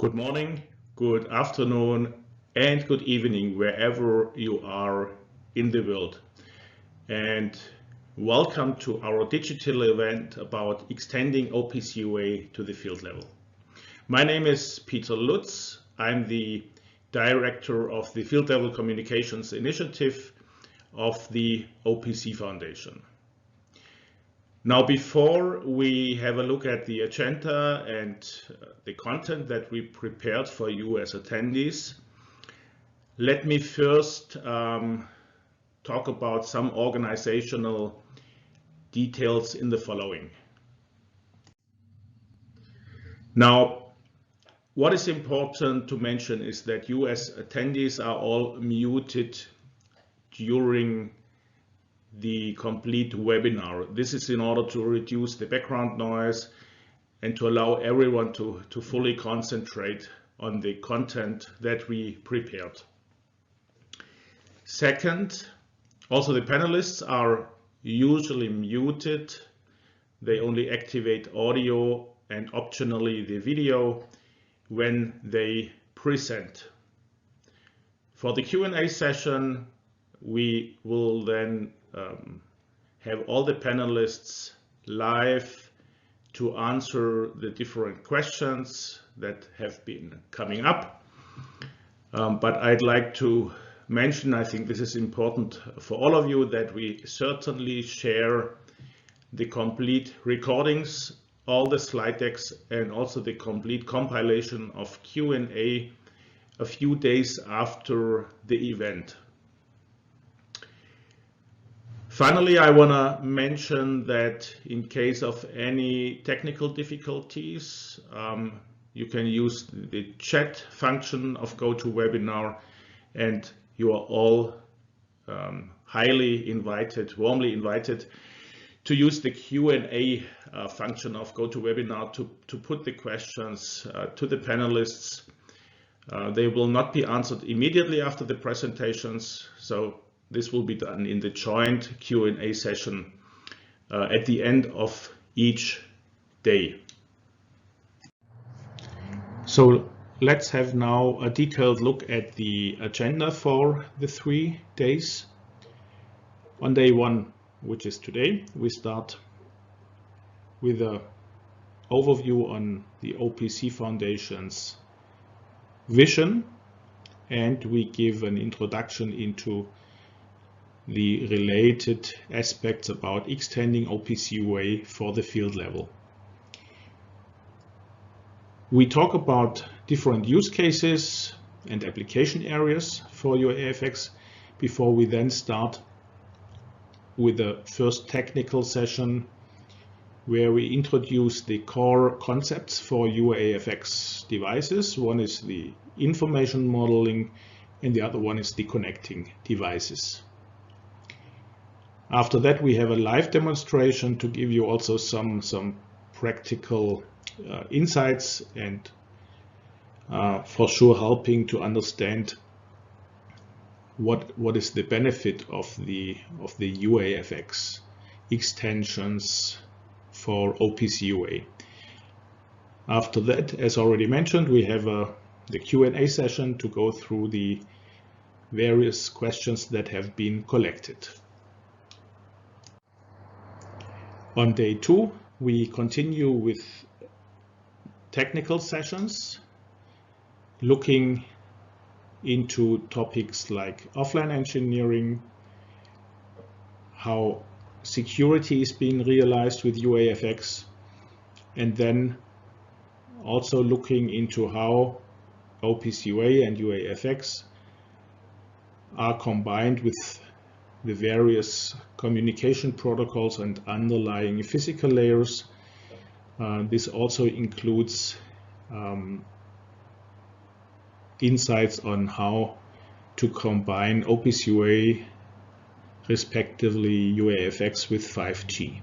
Good morning, good afternoon, and good evening, wherever you are in the world. And welcome to our digital event about extending OPC UA to the field level. My name is Peter Lutz. I'm the Director of the Field Level Communications Initiative of the OPC Foundation. Now, before we have a look at the agenda and the content that we prepared for you as attendees, let me first talk about some organizational details in the following. Now, what is important to mention is that you as attendees are all muted during the complete webinar. This is in order to reduce the background noise and to allow everyone to fully concentrate on the content that we prepared. Second, also the panelists are usually muted. They only activate audio and optionally the video when they present. For the Q&A session, we will then have all the panelists live to answer the different questions that have been coming up. But I'd like to mention, I think this is important for all of you, that we certainly share the complete recordings, all the slide decks, and also the complete compilation of Q&A a few days after the event. Finally, I want to mention that in case of any technical difficulties, you can use the chat function of GoToWebinar, and you are all highly invited, warmly invited, to use the Q&A function of GoToWebinar to put the questions to the panelists. They will not be answered immediately after the presentations, so this will be done in the joint Q&A session at the end of each day. So let's have now a detailed look at the agenda for the 3 days. On day 1, which is today, we start with an overview on the OPC Foundation's vision, and we give an introduction into the related aspects about extending OPC UA for the field level. We talk about different use cases and application areas for UAFX before we then start with the first technical session, where we introduce the core concepts for UAFX devices. One is the information modeling and the other one is the connecting devices. After that, we have a live demonstration to give you also some practical insights and for sure helping to understand what is the benefit of the UAFX extensions for OPC UA. After that, as already mentioned, we have the Q&A session to go through the various questions that have been collected. On day 2, we continue with technical sessions, looking into topics like offline engineering, how security is being realized with UAFX, and then also looking into how OPC UA and UAFX are combined with the various communication protocols and underlying physical layers. This also includes insights on how to combine OPC UA, respectively UAFX, with 5G.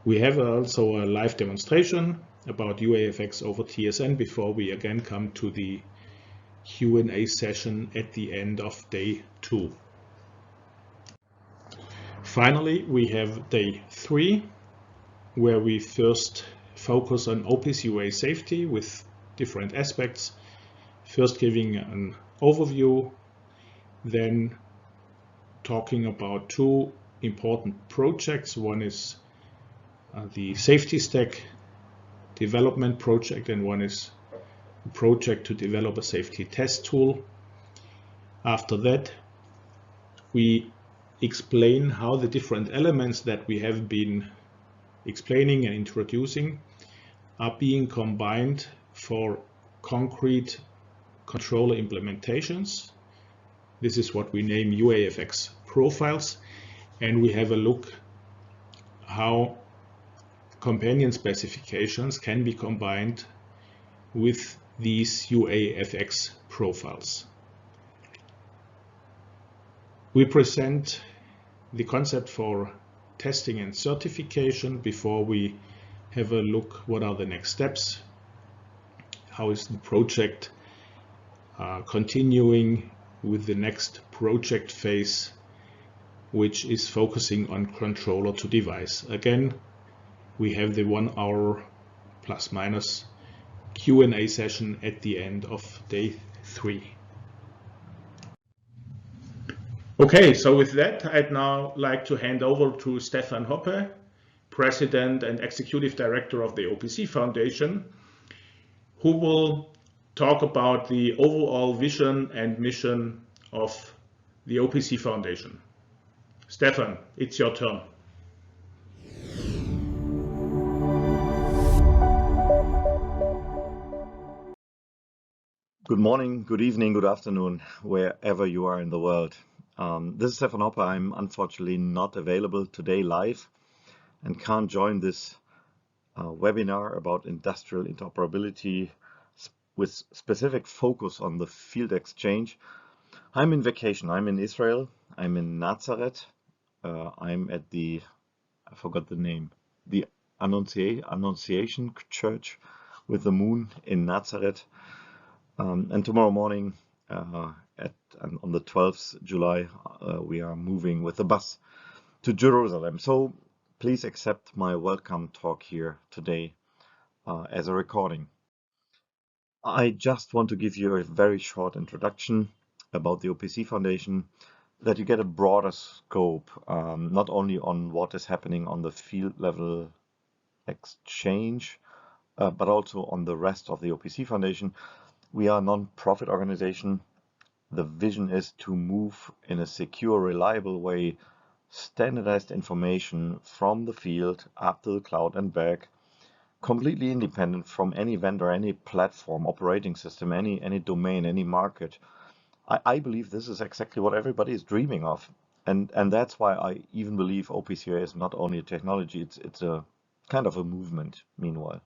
We have also a live demonstration about UAFX over TSN before we again come to the Q&A session at the end of day 2. Finally, we have day 3, where we first focus on OPC UA safety with different aspects. First giving an overview, then talking about two important projects. One is the safety stack development project, and one is a project to develop a safety test tool. After that, we explain how the different elements that we have been explaining and introducing are being combined for concrete controller implementations. This is what we name UAFX profiles, and we have a look how companion specifications can be combined with these UAFX profiles. We present the concept for testing and certification before we have a look what are the next steps, how is the project continuing with the next project phase, which is focusing on controller to device. Again, we have the 1 hour plus minus Q&A session at the end of day 3. Okay, so with that, I'd now like to hand over to Stefan Hoppe, President and Executive Director of the OPC Foundation, who will talk about the overall vision and mission of the OPC Foundation. Stefan, it's your turn. Good morning, good evening, good afternoon, wherever you are in the world. This is Stefan Hoppe. I'm unfortunately not available today live and can't join this webinar about industrial interoperability with specific focus on the field exchange. I'm in vacation. I'm in Israel. I'm in Nazareth. I'm at the, I forgot the name, the Annunciation Church with the moon in Nazareth. And tomorrow morning, on the 12th July, we are moving with the bus to Jerusalem. So please accept my welcome talk here today as a recording. I just want to give you a very short introduction about the OPC Foundation, that you get a broader scope, not only on what is happening on the field level exchange, but also on the rest of the OPC Foundation. We are a non-profit organization. The vision is to move in a secure, reliable way, standardized information from the field up to the cloud and back, completely independent from any vendor, any platform, operating system, any domain, any market. I believe this is exactly what everybody is dreaming of. And that's why I even believe OPC UA is not only a technology, it's a kind of a movement, meanwhile.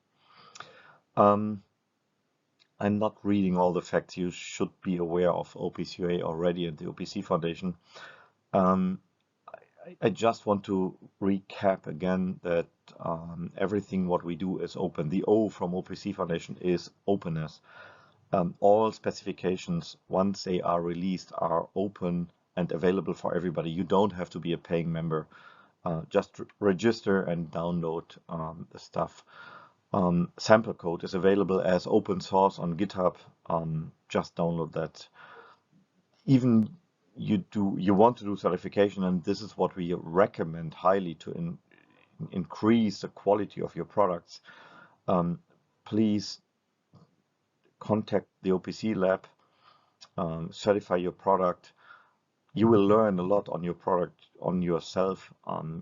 I'm not reading all the facts. You should be aware of OPC UA already and the OPC Foundation. I just want to recap again that everything what we do is open. The O from OPC Foundation is openness. All specifications, once they are released, are open and available for everybody. You don't have to be a paying member. Just register and download the stuff. Sample code is available as open source on GitHub. Just download that. Even you want to do certification, and this is what we recommend highly to increase the quality of your products. Please contact the OPC lab, certify your product. You will learn a lot on your product, on yourself.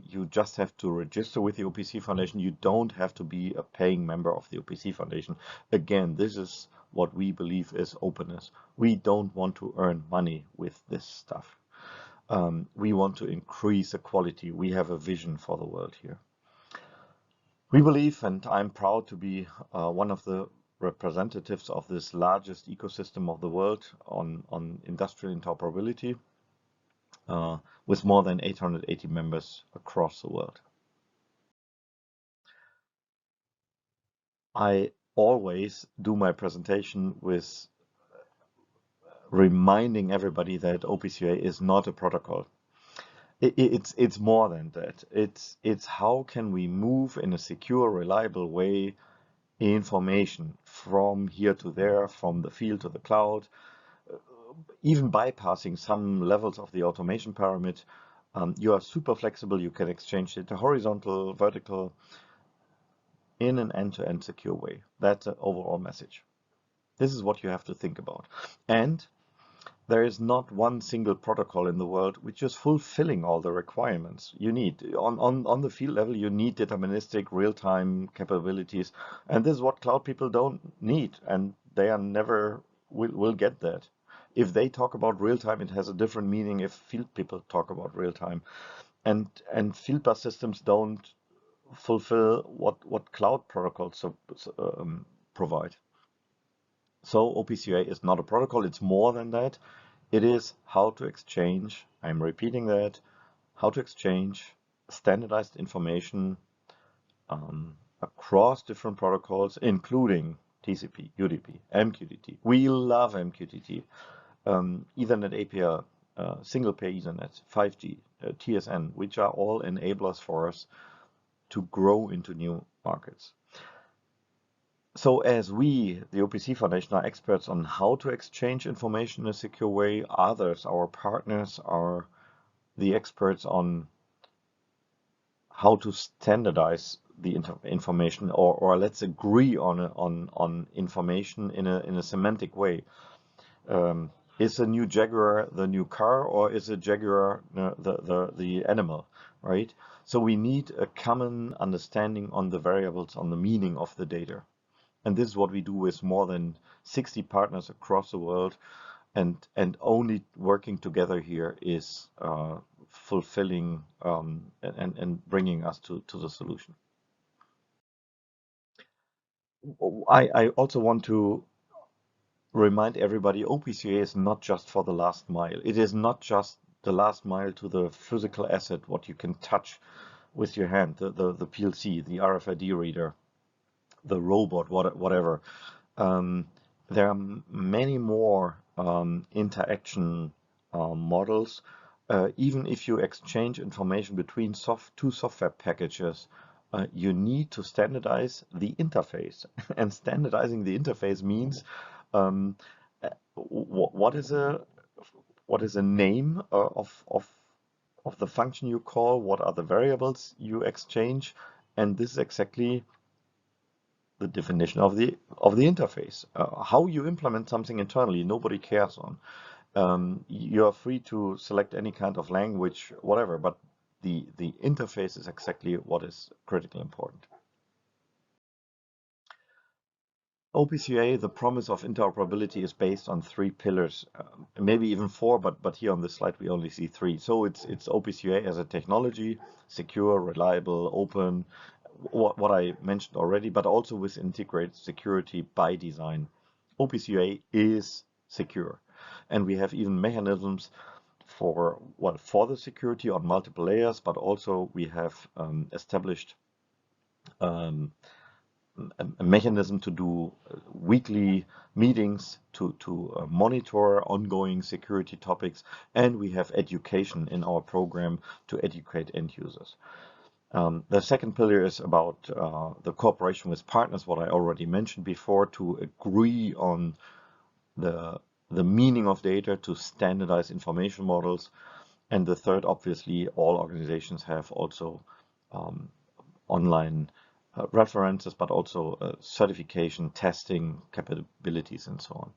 You just have to register with the OPC Foundation. You don't have to be a paying member of the OPC Foundation. Again, this is what we believe is openness. We don't want to earn money with this stuff. We want to increase the quality. We have a vision for the world here. We believe, and I'm proud to be one of the representatives of this largest ecosystem of the world on industrial interoperability, with more than 880 members across the world. I always do my presentation with reminding everybody that OPC UA is not a protocol. It's more than that. It's how can we move in a secure, reliable way information from here to there, from the field to the cloud, even bypassing some levels of the automation pyramid. You are super flexible. You can exchange data horizontal, vertical, in an end-to-end secure way. That's the overall message. This is what you have to think about. And there is not one single protocol in the world which is fulfilling all the requirements you need. On the field level, you need deterministic real-time capabilities. And this is what cloud people don't need. And they are never will get that. If they talk about real-time, it has a different meaning if field people talk about real-time. And field bus systems don't fulfill what cloud protocols provide. So OPC UA is not a protocol, it's more than that. It is how to exchange, I'm repeating that, how to exchange standardized information across different protocols, including TCP, UDP, MQTT. We love MQTT, Ethernet API, single pair Ethernet, 5G, TSN, which are all enablers for us to grow into new markets. So as we, the OPC Foundation, are experts on how to exchange information in a secure way, others, our partners, are the experts on how to standardize the information, or let's agree on information in a semantic way. Is a new Jaguar the new car, or is a Jaguar the animal, right? So we need a common understanding on the variables, on the meaning of the data. And this is what we do with more than 60 partners across the world. And only working together here is fulfilling and bringing us to the solution. I also want to remind everybody, OPC UA is not just for the last mile. It is not just the last mile to the physical asset, what you can touch with your hand, the PLC, the RFID reader, the robot, whatever. There are many more interaction models. Even if you exchange information between two software packages, you need to standardize the interface. And standardizing the interface means what is a name of the function you call, what are the variables you exchange, and this is exactly the definition of the interface. How you implement something internally, nobody cares on. You are free to select any kind of language, whatever, but the interface is exactly what is critically important. OPC UA, the promise of interoperability, is based on 3 pillars, maybe even 4, but here on this slide we only see 3. So it's OPC UA as a technology, secure, reliable, open, what I mentioned already, but also with integrated security by design. OPC UA is secure, and we have even mechanisms for the security on multiple layers, but also we have established a mechanism to do weekly meetings to monitor ongoing security topics, and we have education in our program to educate end users. The second pillar is about the cooperation with partners, what I already mentioned before, to agree on the meaning of data, to standardize information models. And the third, obviously, all organizations have also online references, but also certification, testing capabilities, and so on.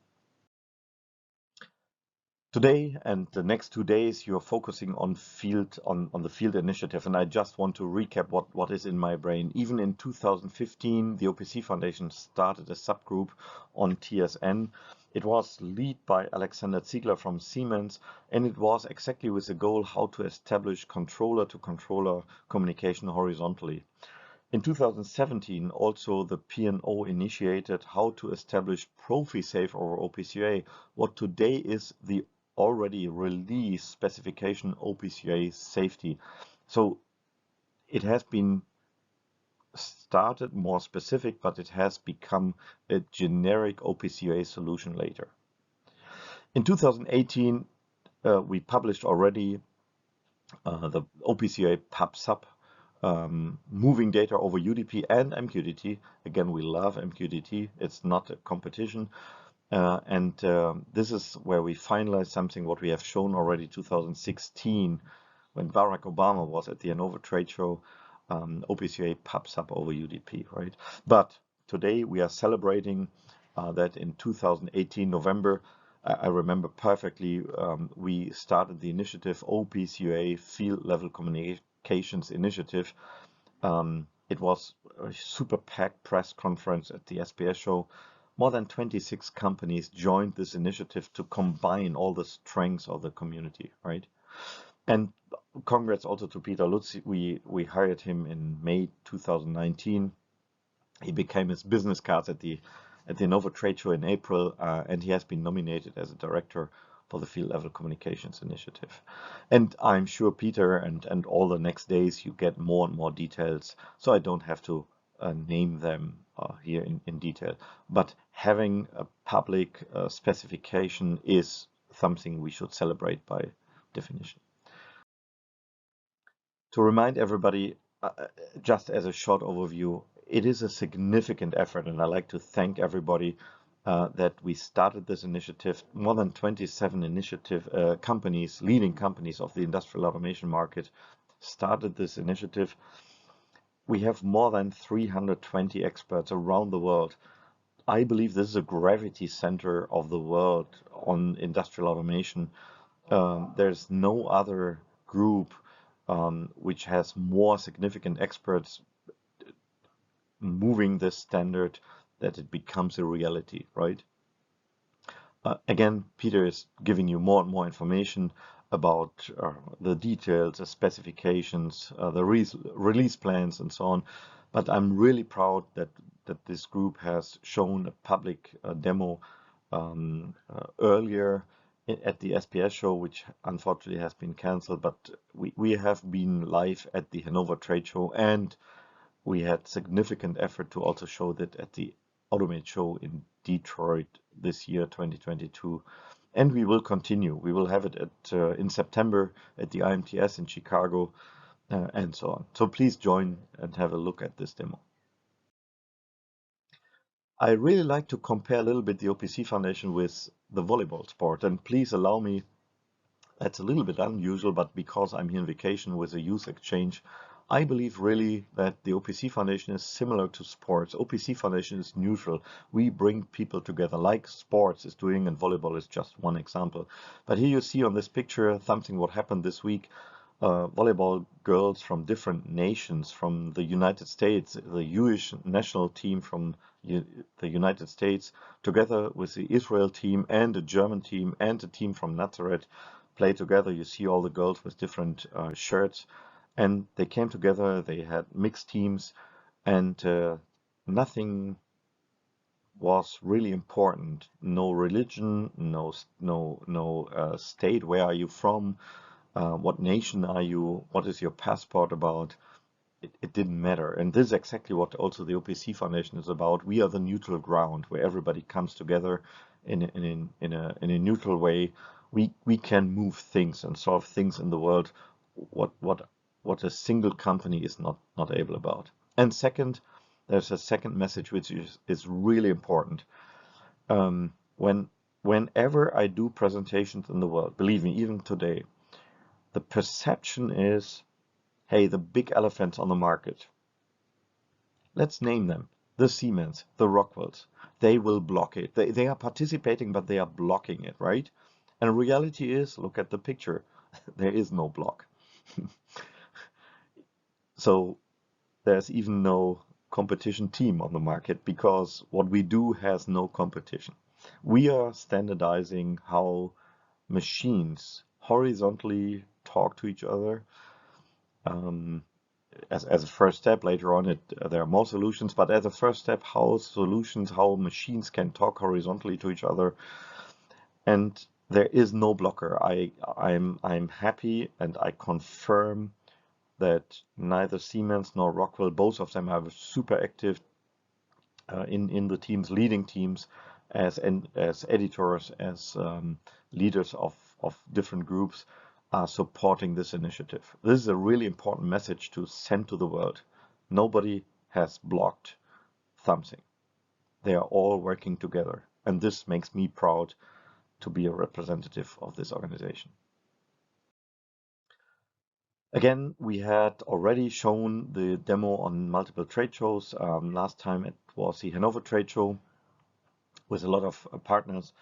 Today and the next 2 days, you're focusing on the field initiative, and I just want to recap what is in my brain. Even in 2015, the OPC Foundation started a subgroup on TSN. It was led by Alexander Ziegler from Siemens, and it was exactly with the goal how to establish controller-to-controller communication horizontally. In 2017, also the P&O initiated how to establish ProfiSafe over OPC UA, what today is the already released specification OPC UA safety. So it has been started more specific, but it has become a generic OPC UA solution later. In 2018, we published already the OPC UA PubSub moving data over UDP and MQTT. Again, we love MQTT. It's not a competition. This is where we finalize something what we have shown already 2016 when Barack Obama was at the Hannover trade show. OPC UA pops up over UDP, right? But today we are celebrating that in 2018 November. I remember perfectly, we started the initiative OPC UA Field Level Communications Initiative. It was a super packed press conference at the SPS show. More than 26 companies joined this initiative to combine all the strengths of the community, right? And congrats also to Peter Lutz. We hired him in May 2019. He became his business cards at the Hannover trade show in April, and he has been nominated as a director for the Field Level Communications Initiative. And I'm sure Peter and all the next days you get more and more details, so I don't have to name them here in detail. But having a public specification is something we should celebrate by definition. To remind everybody, just as a short overview, it is a significant effort, and I'd like to thank everybody that we started this initiative. More than 27 companies, leading companies of the industrial automation market, started this initiative. We have more than 320 experts around the world. I believe this is a gravity center of the world on industrial automation. There's no other group which has more significant experts moving this standard that it becomes a reality, right? Again, Peter is giving you more and more information about the details, the specifications, the release plans, and so on. But I'm really proud that this group has shown a public demo earlier at the SPS show, which unfortunately has been cancelled. But we have been live at the Hannover trade show, and we had significant effort to also show that at the Automate show in Detroit this year, 2022. And we will continue. We will have it in September at the IMTS in Chicago, and so on. So please join and have a look at this demo. I really like to compare a little bit the OPC Foundation with the volleyball sport. And please allow me, that's a little bit unusual, but because I'm here on vacation with a youth exchange, I believe really that the OPC Foundation is similar to sports. OPC Foundation is neutral. We bring people together like sports is doing, and volleyball is just one example. But here you see on this picture something what happened this week. Volleyball girls from different nations, from the United States, the Jewish national team from the United States, together with the Israel team and the German team and the team from Nazareth, play together. You see all the girls with different shirts. And they came together, they had mixed teams, and nothing was really important. No religion, no state, where are you from, what nation are you, what is your passport about. It didn't matter. And this is exactly what also the OPC Foundation is about. We are the neutral ground where everybody comes together in a neutral way. We can move things and solve things in the world what a single company is not able about. And second, there's a second message which is really important. Whenever I do presentations in the world, believe me, even today, the perception is, hey, the big elephants on the market, let's name them, the Siemens, the Rockwells, they will block it. They are participating, but they are blocking it, right? And reality is, look at the picture, there is no block. So there's even no competition team on the market because what we do has no competition. We are standardizing how machines horizontally talk to each other. As a first step, later on there are more solutions, but as a first step, how machines can talk horizontally to each other. And there is no blocker. I'm happy and I confirm that neither Siemens nor Rockwell, both of them are super active in the teams, leading teams as editors, as leaders of different groups. are supporting this initiative. This is a really important message to send to the world. Nobody has blocked something. They are all working together, and this makes me proud to be a representative of this organization. Again, we had already shown the demo on multiple trade shows. Last time it was the Hanover trade show with a lot of partners.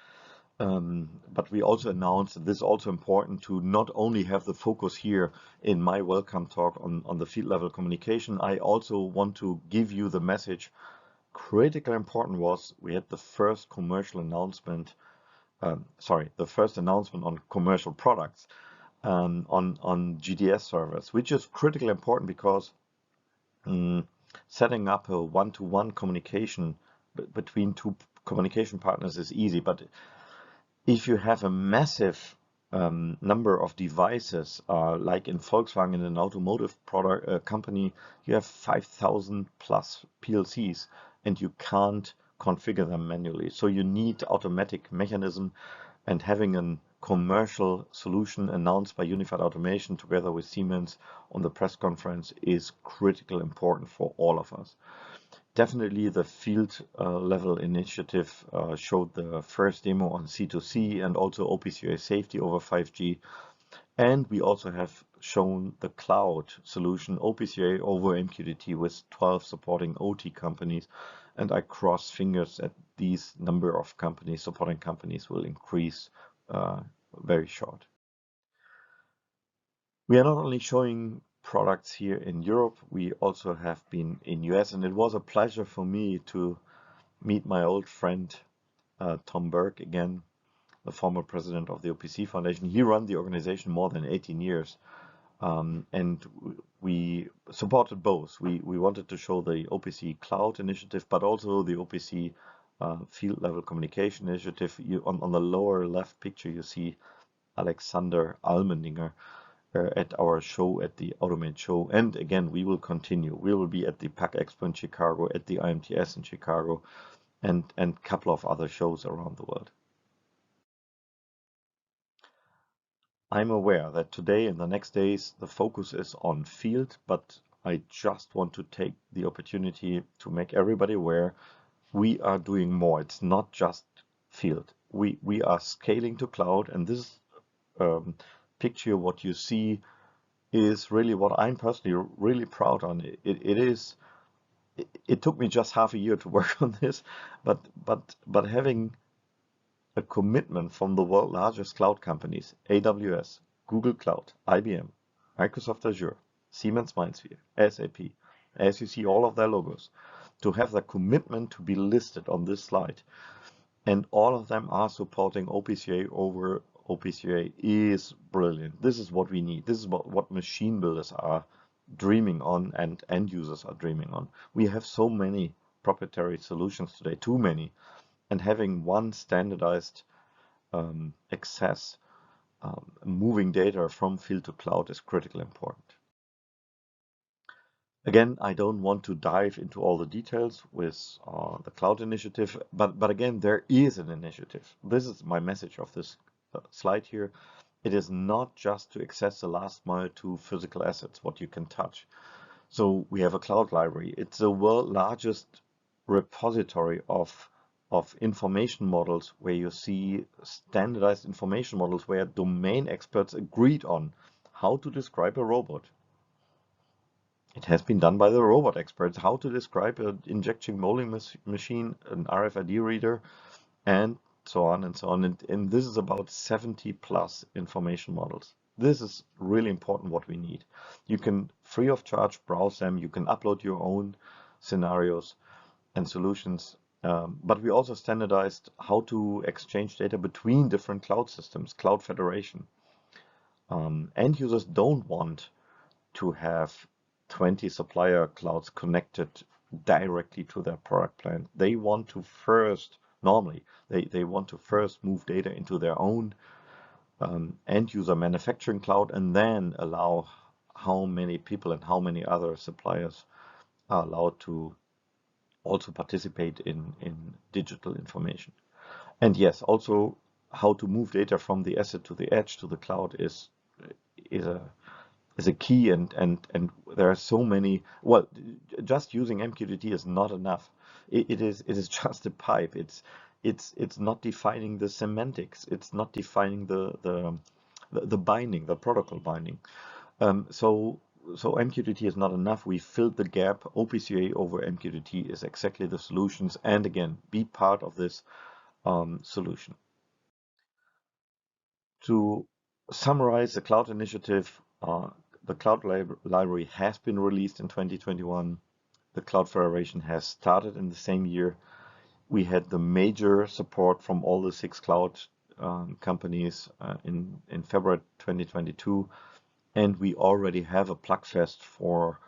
But we also announced that this is also important to not only have the focus here in my welcome talk on the field level communication. I also want to give you the message. Critically important was we had the first commercial announcement, the first announcement on commercial products on GDS servers, which is critically important because setting up a one-to-one communication between two communication partners is easy, but if you have a massive number of devices, like in Volkswagen, an automotive product company, you have 5,000 plus PLCs, and you can't configure them manually. So you need automatic mechanism, and having a commercial solution announced by Unified Automation together with Siemens on the press conference is critically important for all of us. Definitely the field level initiative showed the first demo on C2C and also OPC UA safety over 5G. And we also have shown the cloud solution OPC UA over MQTT with 12 supporting OT companies. And I cross fingers that these number of companies, supporting companies, will increase very short. We are not only showing products here in Europe, we also have been in US, and it was a pleasure for me to meet my old friend Tom Berg again, the former president of the OPC Foundation. He ran the organization more than 18 years, and we supported both. We wanted to show the OPC Cloud initiative, but also the OPC Field Level Communication initiative. On the lower left picture, you see Alexander Allmendinger at our show, at the Automate show. And again, we will continue. We will be at the PAC Expo in Chicago, at the IMTS in Chicago, and a couple of other shows around the world. I'm aware that today and the next days, the focus is on field, but I just want to take the opportunity to make everybody aware we are doing more. It's not just field. We are scaling to cloud, and this picture, what you see, is really what I'm personally really proud on. It took me just half a year to work on this, but having a commitment from the world's largest cloud companies, AWS, Google Cloud, IBM, Microsoft Azure, Siemens MindSphere, SAP, as you see all of their logos, to have the commitment to be listed on this slide. And all of them are supporting OPC UA over OPC UA is brilliant. This is what we need. This is what machine builders are dreaming on and end users are dreaming on. We have so many proprietary solutions today, too many, and having one standardized access, moving data from field to cloud is critically important. Again, I don't want to dive into all the details with the cloud initiative, but again, there is an initiative. This is my message of this slide here. It is not just to access the last mile to physical assets, what you can touch. So we have a cloud library. It's the world's largest repository of information models, where you see standardized information models where domain experts agreed on how to describe a robot. It has been done by the robot experts, how to describe an injection molding machine, an RFID reader, and so on and so on. And this is about 70 plus information models. This is really important what we need. You can free of charge browse them. You can upload your own scenarios and solutions. But we also standardized how to exchange data between different cloud systems, cloud federation. End users don't want to have 20 supplier clouds connected directly to their product plan. They want to first, normally, they want to first move data into their own end user manufacturing cloud, and then allow how many people and how many other suppliers are allowed to also participate in digital information. And yes, also how to move data from the asset to the edge to the cloud is a key, and there are so many. Well, just using MQTT is not enough. It is just a pipe. It's not defining the semantics. It's not defining the binding, the protocol binding. So MQTT is not enough. We filled the gap. OPC UA over MQTT is exactly the solutions. And again, be part of this solution. To summarize the cloud initiative, the cloud library has been released in 2021. The Cloud Federation has started in the same year. We had the major support from all the 6 cloud companies in February 2022. And we already have a plugfest for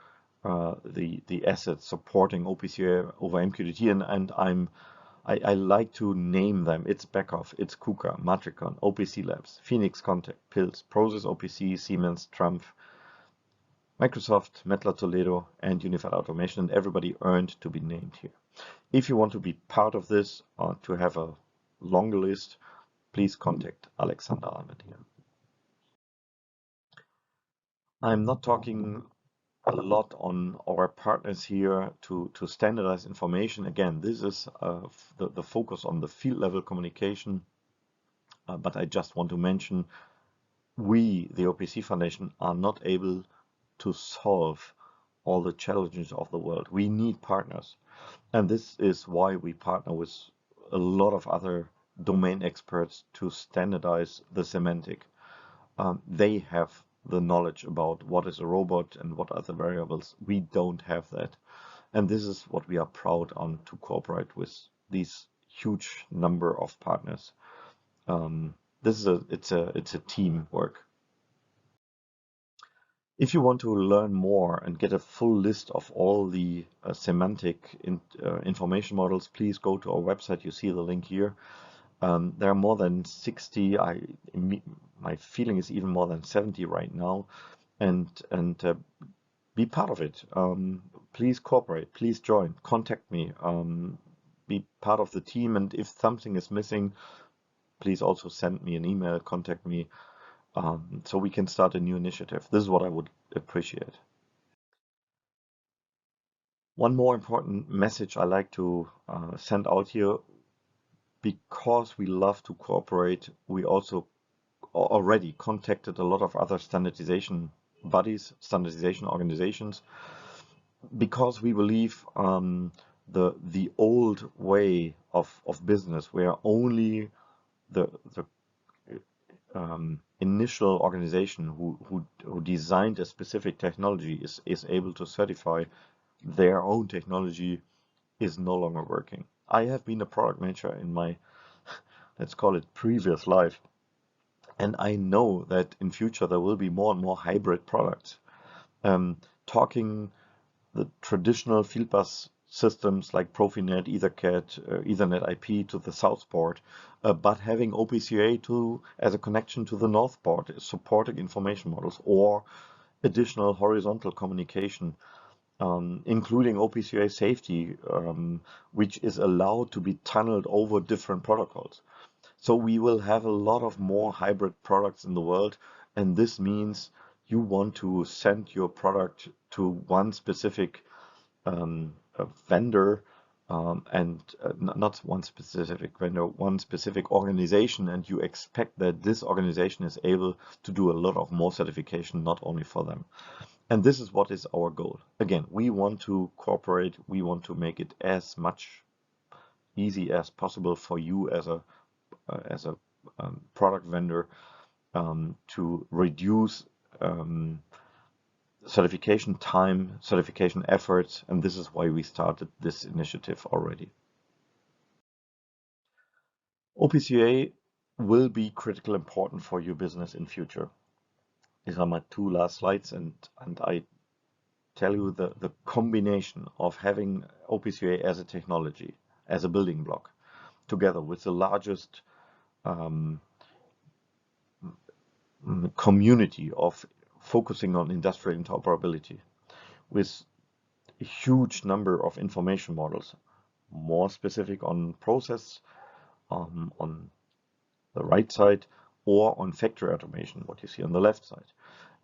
the assets supporting OPC UA over MQTT, and I like to name them. It's Beckhoff, it's KUKA, Matricon, OPC Labs, Phoenix Contact, Pils, Process OPC, Siemens, Trump, Microsoft, Mettler Toledo, and Unified Automation, and everybody earned to be named here. If you want to be part of this or to have a longer list, please contact Alexander Allmendinger. I'm not talking a lot on our partners here to standardize information. Again, this is the focus on the field level communication, but I just want to mention we, the OPC Foundation, are not able to solve all the challenges of the world. We need partners, and this is why we partner with a lot of other domain experts to standardize the semantic. They have the knowledge about what is a robot and what are the variables. We don't have that. And this is what we are proud on, to cooperate with these huge number of partners. It's a teamwork. If you want to learn more and get a full list of all the semantic information models, please go to our website. You see the link here. There are more than 60. My feeling is even more than 70 right now, and be part of it. Please cooperate. Please join. Contact me. Be part of the team. And if something is missing, please also send me an email. Contact me, so we can start a new initiative. This is what I would appreciate. One more important message I like to send out here. Because we love to cooperate, we also already contacted a lot of other standardization bodies, standardization organizations, because we believe the old way of business, where only the initial organization who designed a specific technology is able to certify their own technology, is no longer working. I have been a product manager in my, let's call it, previous life. And I know that in future there will be more and more hybrid products. Talking the traditional field bus systems like Profinet, EtherCAT, Ethernet IP to the south port, but having OPC UA as a connection to the north port, supporting information models, or additional horizontal communication, including OPC UA safety, which is allowed to be tunneled over different protocols. So we will have a lot of more hybrid products in the world, and this means you want to send your product to one specific vendor, and not one specific vendor, one specific organization, and you expect that this organization is able to do a lot of more certification, not only for them. And this is what is our goal. Again, we want to cooperate. We want to make it as much easy as possible for you as a product vendor, to reduce certification time, certification efforts, and this is why we started this initiative already. OPC UA will be critically important for your business in future. These are my 2 last slides, and I tell you the combination of having OPC UA as a technology, as a building block, together with the largest community of focusing on industrial interoperability, with a huge number of information models, more specific on process, on the right side, or on factory automation, what you see on the left side.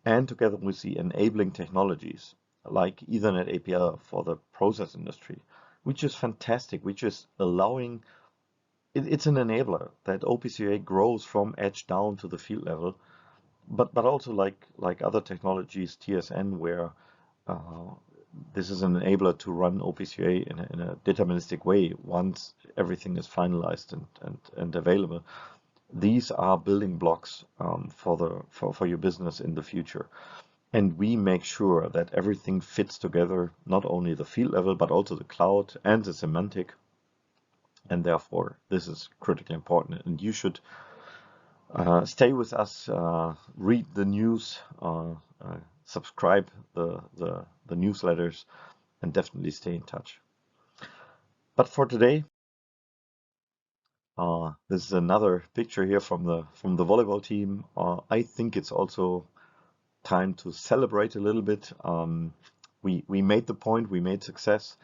And together with the enabling technologies like Ethernet APL for the process industry, which is fantastic, which is allowing, it's an enabler that OPC UA grows from edge down to the field level, but also like other technologies, TSN, where this is an enabler to run OPC UA in a deterministic way once everything is finalized and available. These are building blocks for your business in the future. And we make sure that everything fits together, not only the field level, but also the cloud and the semantic. And therefore, this is critically important. And you should stay with us, read the news, subscribe the newsletters, and definitely stay in touch. But for today, this is another picture here from the volleyball team. I think it's also time to celebrate a little bit. We made the point, we made success.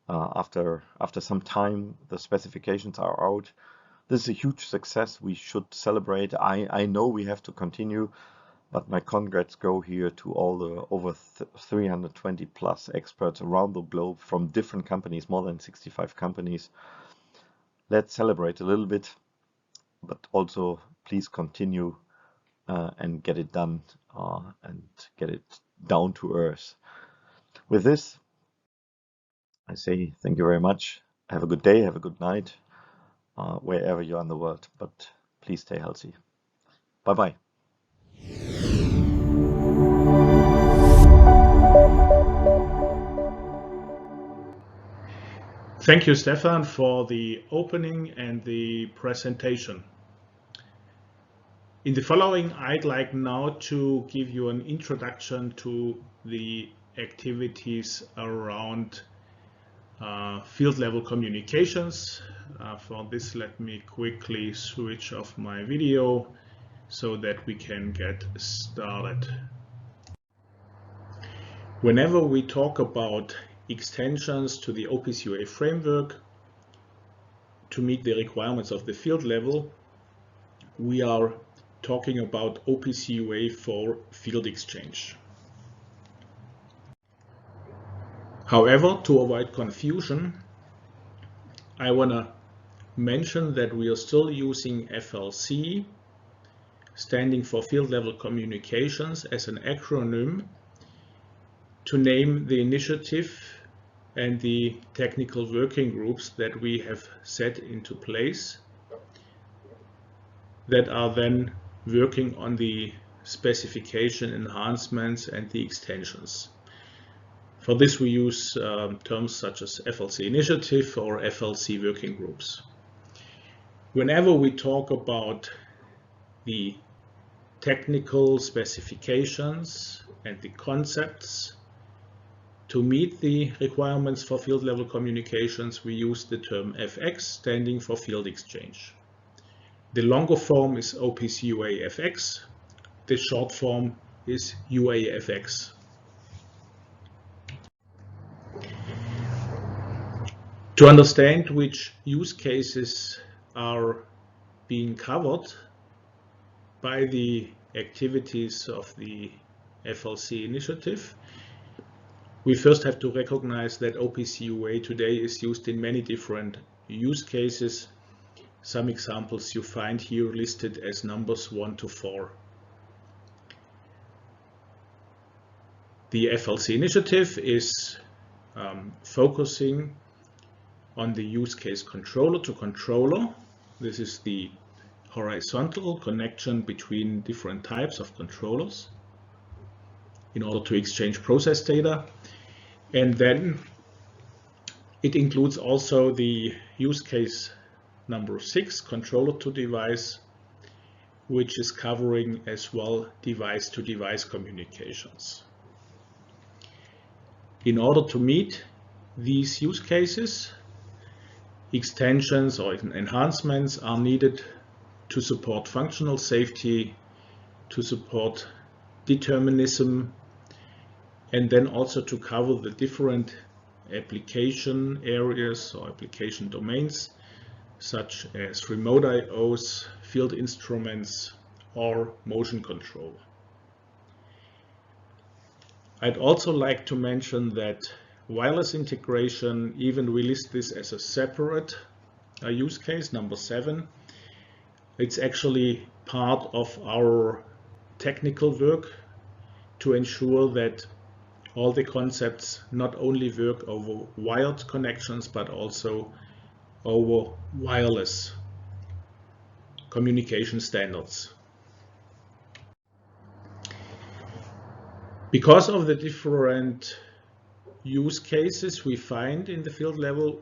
After some time, the specifications are out. This is a huge success. We should celebrate. I know we have to continue, but my congrats go here to all the over 320 plus experts around the globe from different companies, more than 65 companies. Let's celebrate a little bit, but also please continue and get it done and get it down to earth. With this, I say thank you very much. Have a good day, have a good night, wherever you are in the world, but please stay healthy. Bye-bye. Thank you, Stefan, for the opening and the presentation. In the following, I'd like now to give you an introduction to the activities around field level communications. For this, let me quickly switch off my video so that we can get started. Whenever we talk about extensions to the OPC UA framework to meet the requirements of the field level, we are talking about OPC UA for field exchange. However, to avoid confusion, I want to mention that we are still using FLC, standing for Field Level Communications, as an acronym to name the initiative and the technical working groups that we have set into place that are then working on the specification enhancements and the extensions. For this we use terms such as FLC initiative or FLC working groups. Whenever we talk about the technical specifications and the concepts to meet the requirements for field level communications, we use the term FX, standing for field exchange. The longer form is OPC UA FX. The short form is UAFX. To understand which use cases are being covered by the activities of the FLC initiative, we first have to recognize that OPC UA today is used in many different use cases. Some examples you find here listed as numbers 1 to 4. The FLC initiative is focusing on the use case controller to controller. This is the horizontal connection between different types of controllers in order to exchange process data. And then it includes also the use case number 6, controller to device, which is covering as well device to device communications. In order to meet these use cases, extensions or enhancements are needed to support functional safety, to support determinism, and then also to cover the different application areas or application domains, such as remote IOs, field instruments, or motion control. I'd also like to mention that wireless integration, even we list this as a separate use case, number 7. It's actually part of our technical work to ensure that all the concepts not only work over wired connections, but also over wireless communication standards. Because of the different use cases we find in the field level,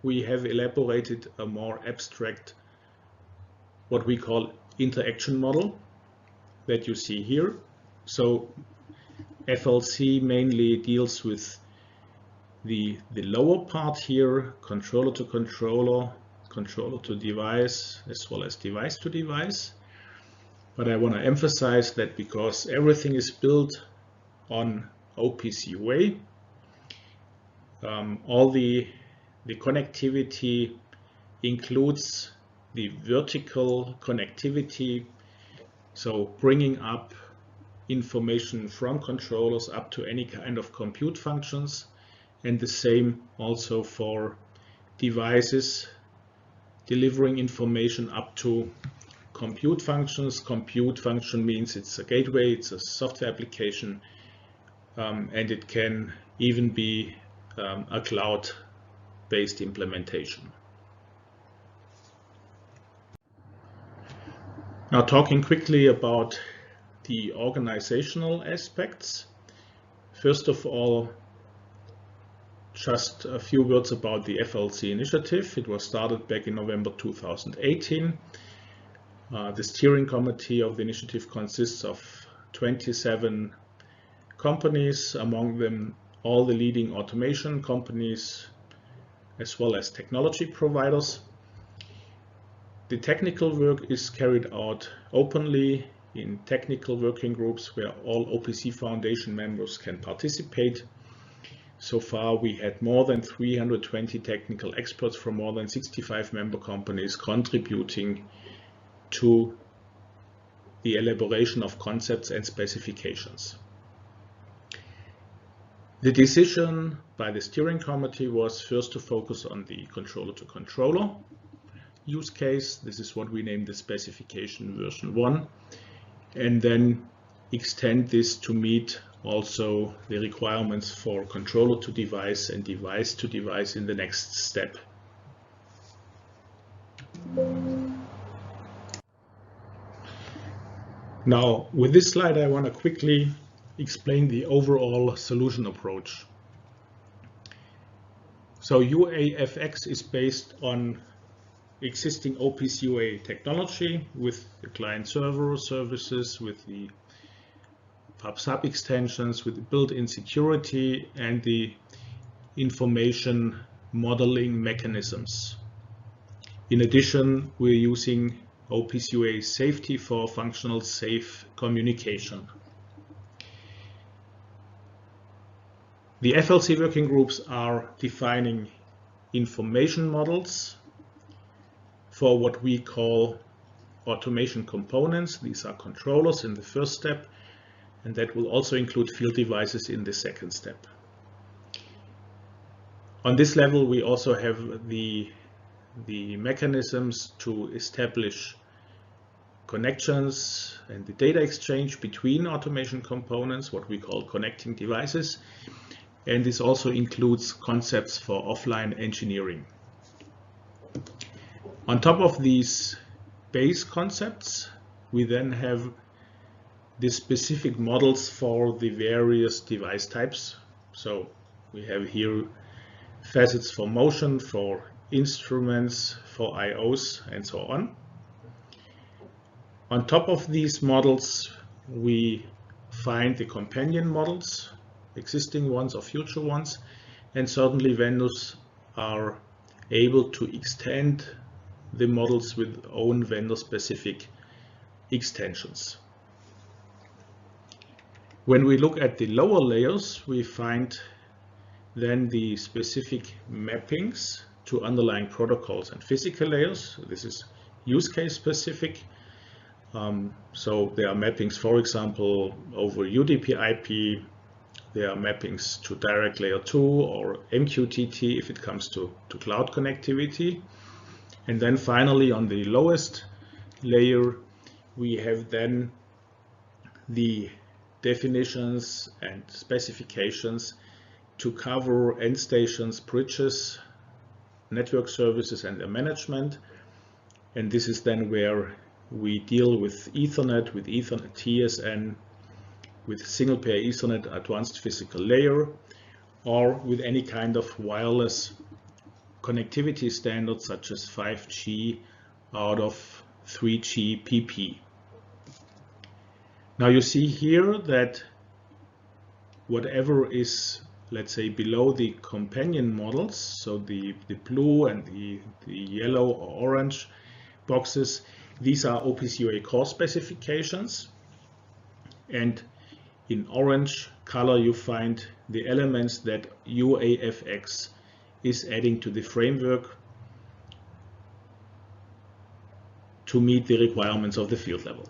we have elaborated a more abstract, what we call interaction model that you see here. So FLC mainly deals with the lower part here, controller to controller, controller to device, as well as device to device. But I want to emphasize that because everything is built on OPC UA, all the connectivity includes the vertical connectivity, so bringing up information from controllers up to any kind of compute functions, and the same also for devices delivering information up to compute functions. Compute function means it's a gateway, it's a software application, and it can even be a cloud-based implementation. Now, talking quickly about the organizational aspects. First of all, just a few words about the FLC initiative. It was started back in November 2018. The steering committee of the initiative consists of 27 companies, among them all the leading automation companies as well as technology providers. The technical work is carried out openly in technical working groups where all OPC Foundation members can participate. So far we had more than 320 technical experts from more than 65 member companies contributing to the elaboration of concepts and specifications. The decision by the steering committee was first to focus on the controller to controller use case. This is what we named the specification version 1, and then extend this to meet also the requirements for controller to device and device to device in the next step. Now, with this slide, I want to quickly explain the overall solution approach. So UAFX is based on existing OPC UA technology with the client server services, with the pub/sub extensions, with the built-in security and the information modeling mechanisms. In addition, we're using OPC UA safety for functional safe communication. The FLC working groups are defining information models for what we call automation components. These are controllers in the first step, and that will also include field devices in the second step. On this level, we also have the mechanisms to establish connections and the data exchange between automation components, what we call connecting devices. And this also includes concepts for offline engineering. On top of these base concepts, we then have the specific models for the various device types. So we have here facets for motion, for instruments, for IOs, and so on. On top of these models, we find the companion models, existing ones or future ones, and certainly vendors are able to extend the models with own vendor-specific extensions. When we look at the lower layers, we find then the specific mappings to underlying protocols and physical layers. This is use case specific. So there are mappings, for example, over UDP/IP, There are mappings to direct layer 2 or MQTT if it comes to cloud connectivity. And then finally on the lowest layer we have then the definitions and specifications to cover end stations, bridges, network services and their management. And this is then where we deal with Ethernet, with Ethernet TSN, with single pair Ethernet advanced physical layer, or with any kind of wireless connectivity standards such as 5G out of 3GPP. Now you see here that whatever is, let's say, below the companion models, so the blue and the yellow or orange boxes, these are OPC UA core specifications, and in orange color you find the elements that UAFX is adding to the framework to meet the requirements of the field level.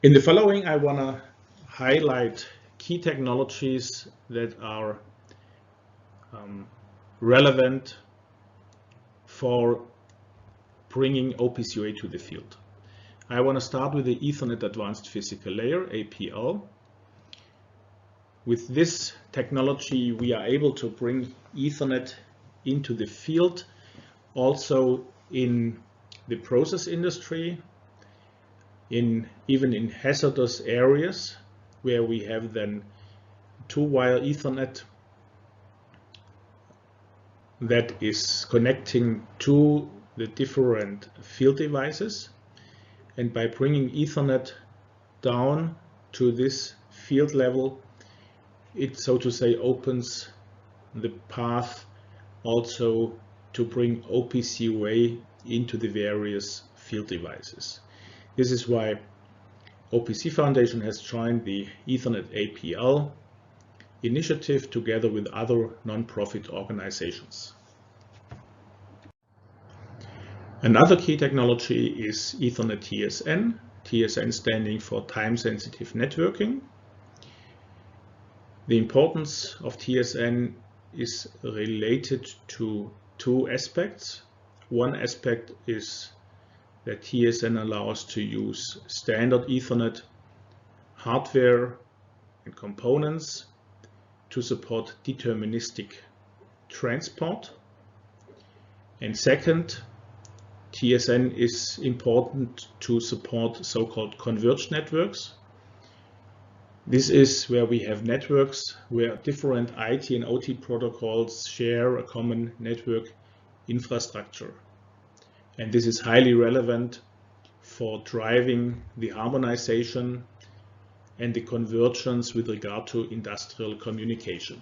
In the following, I want to highlight key technologies that are relevant for bringing OPC UA to the field. I want to start with the Ethernet Advanced Physical Layer, APL. With this technology, we are able to bring Ethernet into the field, also in the process industry, even in hazardous areas where we have then two-wire Ethernet that is connecting to the different field devices. And by bringing Ethernet down to this field level, it, so to say, opens the path also to bring OPC UA into the various field devices. This is why OPC Foundation has joined the Ethernet APL initiative together with other non-profit organizations. Another key technology is Ethernet TSN, TSN standing for time-sensitive networking. The importance of TSN is related to two aspects. One aspect is that TSN allows to use standard Ethernet hardware and components to support deterministic transport. And second, TSN is important to support so-called converged networks. This is where we have networks where different IT and OT protocols share a common network infrastructure. And this is highly relevant for driving the harmonization and the convergence with regard to industrial communication.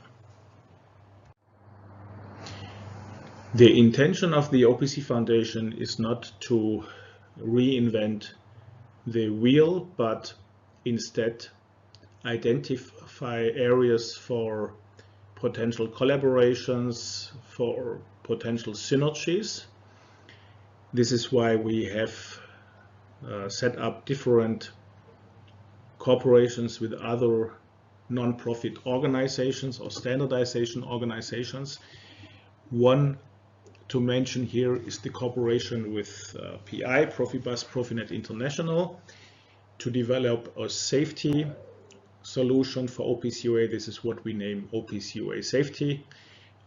The intention of the OPC Foundation is not to reinvent the wheel, but instead identify areas for potential collaborations, for potential synergies. This is why we have set up different cooperations with other non-profit organizations or standardization organizations. One to mention here is the cooperation with PI, Profibus Profinet International, to develop a safety solution for OPC UA. This is what we name OPC UA Safety,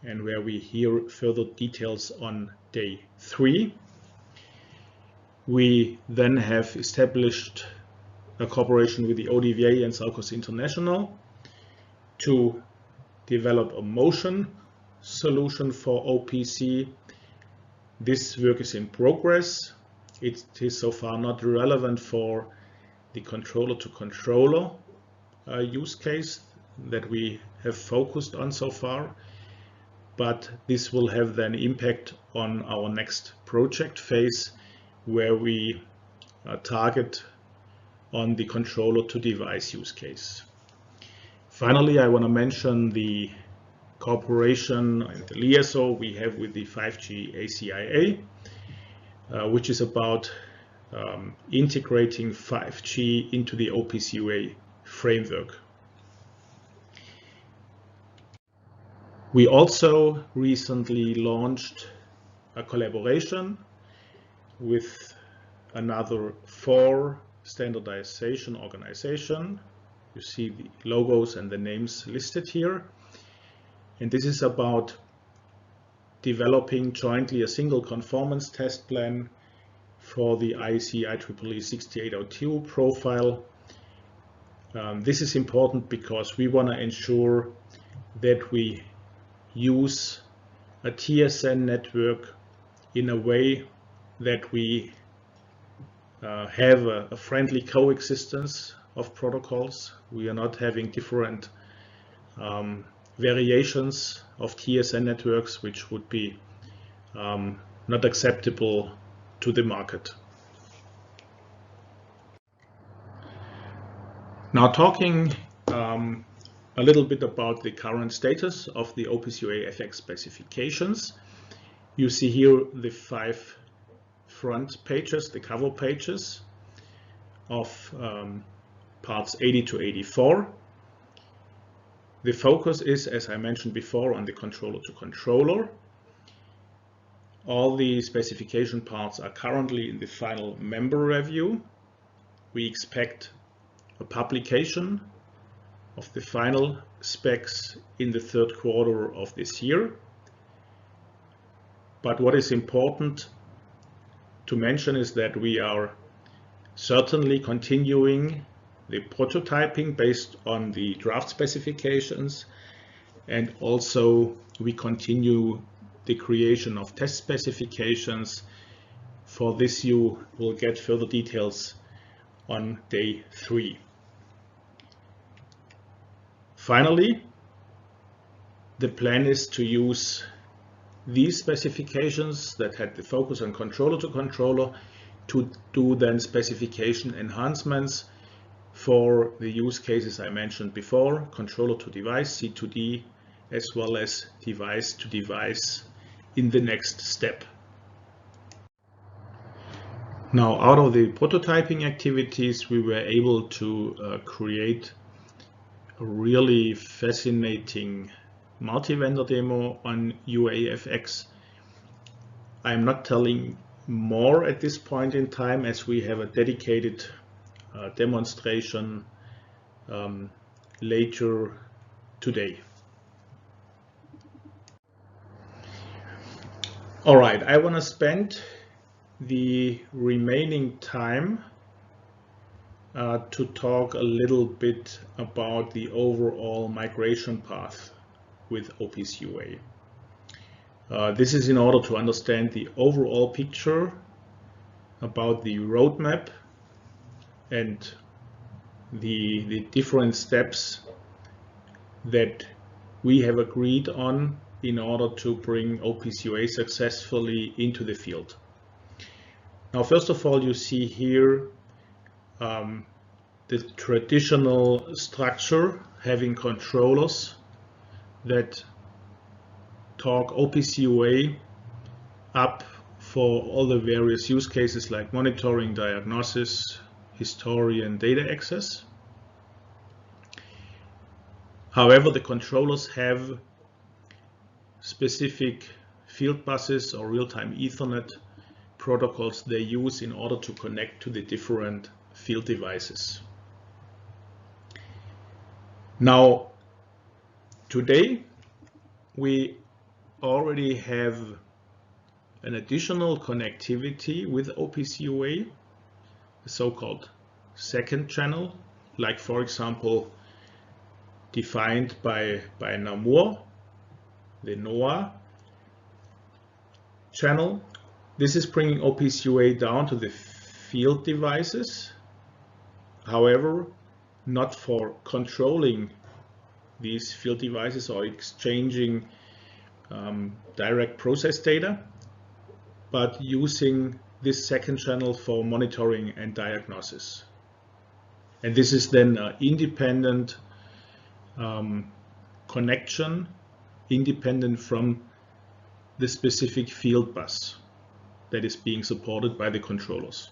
and where we hear further details on day 3. We then have established a cooperation with the ODVA and Salcos International to develop a motion solution for OPC. This work is in progress. It is so far not relevant for the controller-to-controller use case that we have focused on so far, but this will have then impact on our next project phase, where we target on the controller-to-device use case. Finally, I want to mention the cooperation and the liaison we have with the 5G ACIA, which is about integrating 5G into the OPC UA framework. We also recently launched a collaboration with another 4 standardization organization. You see the logos and the names listed here. And this is about developing jointly a single conformance test plan for the IEC IEEE 6802 profile. This is important because we want to ensure that we use a TSN network in a way that we have a friendly coexistence of protocols. We are not having different variations of TSN networks, which would be not acceptable to the market. Now talking a little bit about the current status of the OPC UA FX specifications. You see here the 5 front pages, the cover pages of parts 80 to 84. The focus is, as I mentioned before, on the controller to controller. All the specification parts are currently in the final member review. We expect a publication of the final specs in the 3rd quarter of this year. But what is important to mention is that we are certainly continuing the prototyping based on the draft specifications, and also we continue the creation of test specifications. For this you will get further details on day 3. Finally, the plan is to use these specifications that had the focus on controller to controller to do then specification enhancements for the use cases I mentioned before, controller to device, C2D, as well as device to device in the next step. Now, out of the prototyping activities, we were able to create a really fascinating multi-vendor demo on UAFX. I'm not telling more at this point in time, as we have a dedicated demonstration later today. All right, I want to spend the remaining time to talk a little bit about the overall migration path with OPC UA. This is in order to understand the overall picture about the roadmap and the different steps that we have agreed on in order to bring OPC UA successfully into the field. Now, first of all, you see here the traditional structure, having controllers that talk OPC UA up for all the various use cases like monitoring, diagnosis, history, and data access. However, the controllers have specific field buses or real-time Ethernet protocols they use in order to connect to the different field devices. Now, today we already have an additional connectivity with OPC UA, the so-called second channel, like for example defined by Namur, the NOAA channel. This is bringing OPC UA down to the field devices, however, not for controlling these field devices or exchanging direct process data, but using this second channel for monitoring and diagnosis. And this is then an independent connection, independent from the specific field bus that is being supported by the controllers.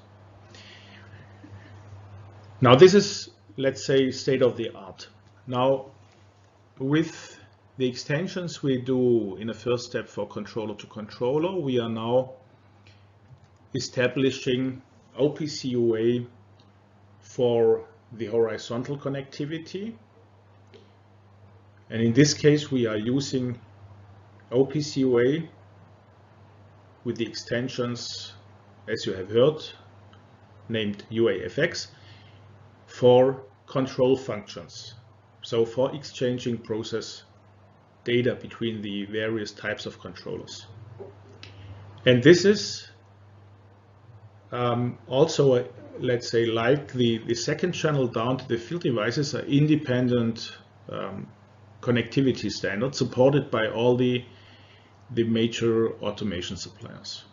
Now, this is let's say, state of the art. Now, with the extensions we do in a first step for controller to controller, we are now establishing OPC UA for the horizontal connectivity. And in this case, we are using OPC UA with the extensions, as you have heard, named UAFX, for control functions. So for exchanging process data between the various types of controllers. And this is also, let's say, like the second channel down to the field devices, are independent connectivity standards supported by all the major automation suppliers.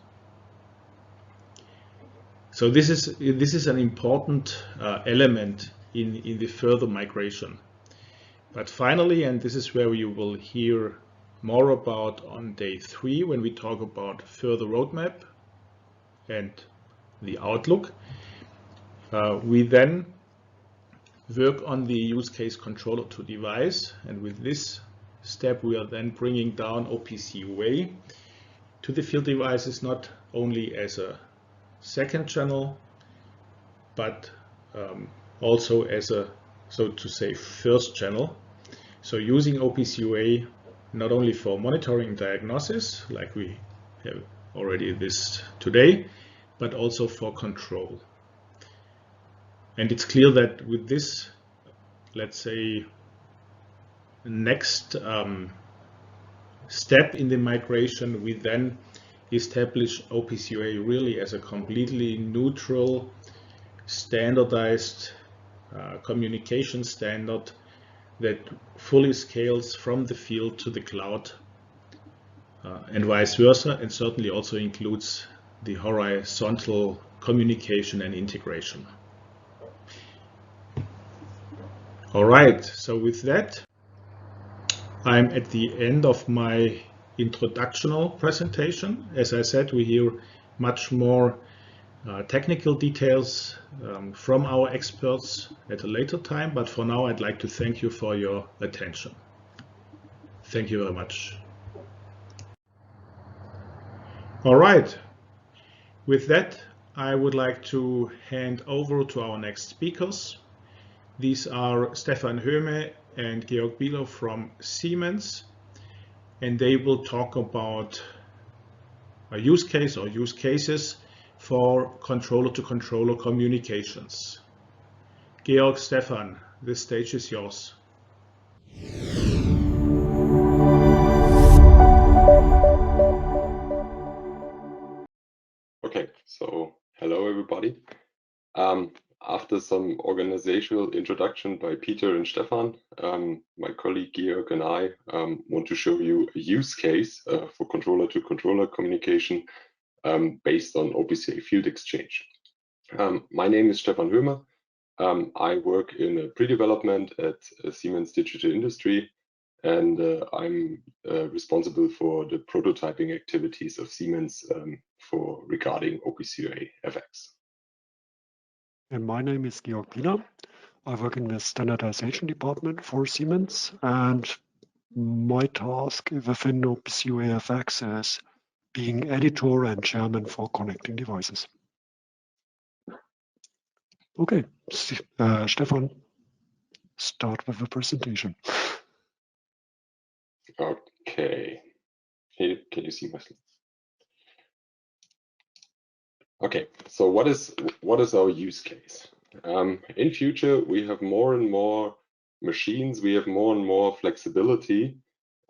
So this is an important element in the further migration. But finally, and this is where you will hear more about on day 3 when we talk about further roadmap and the outlook, we then work on the use case controller to device, and with this step we are then bringing down OPC UA to the field devices, not only as a second channel, but also as a, so to say, first channel. So using OPC UA not only for monitoring and diagnosis, like we have already this today, but also for control. And it's clear that with this, let's say, next step in the migration, we then establish OPC UA really as a completely neutral, standardized communication standard that fully scales from the field to the cloud and vice versa, and certainly also includes the horizontal communication and integration. All right, so with that, I'm at the end of my introductional presentation. As I said, we hear much more technical details from our experts at a later time, but for now I'd like to thank you for your attention. Thank you very much. All right, with that I would like to hand over to our next speakers. These are Stefan Hoeme and Georg Biehler from Siemens, and they will talk about a use case or use cases for controller-to-controller communications. Georg, Stefan, the stage is yours. Okay, so hello everybody. After some organizational introduction by Peter and Stefan, my colleague Georg and I want to show you a use case for controller-to-controller communication based on OPC field exchange. My name is Stefan Hoeme. I work in pre-development at Siemens Digital Industry, and I'm responsible for the prototyping activities of Siemens regarding OPC UA FX. And my name is Georg Biehler. I work in the standardization department for Siemens, and my task within OPC UA FX is being editor and chairman for connecting devices. Okay, Stefan, start with the presentation. Okay, can you see my slide? Okay, so what is our use case? In future, we have more and more machines, we have more and more flexibility,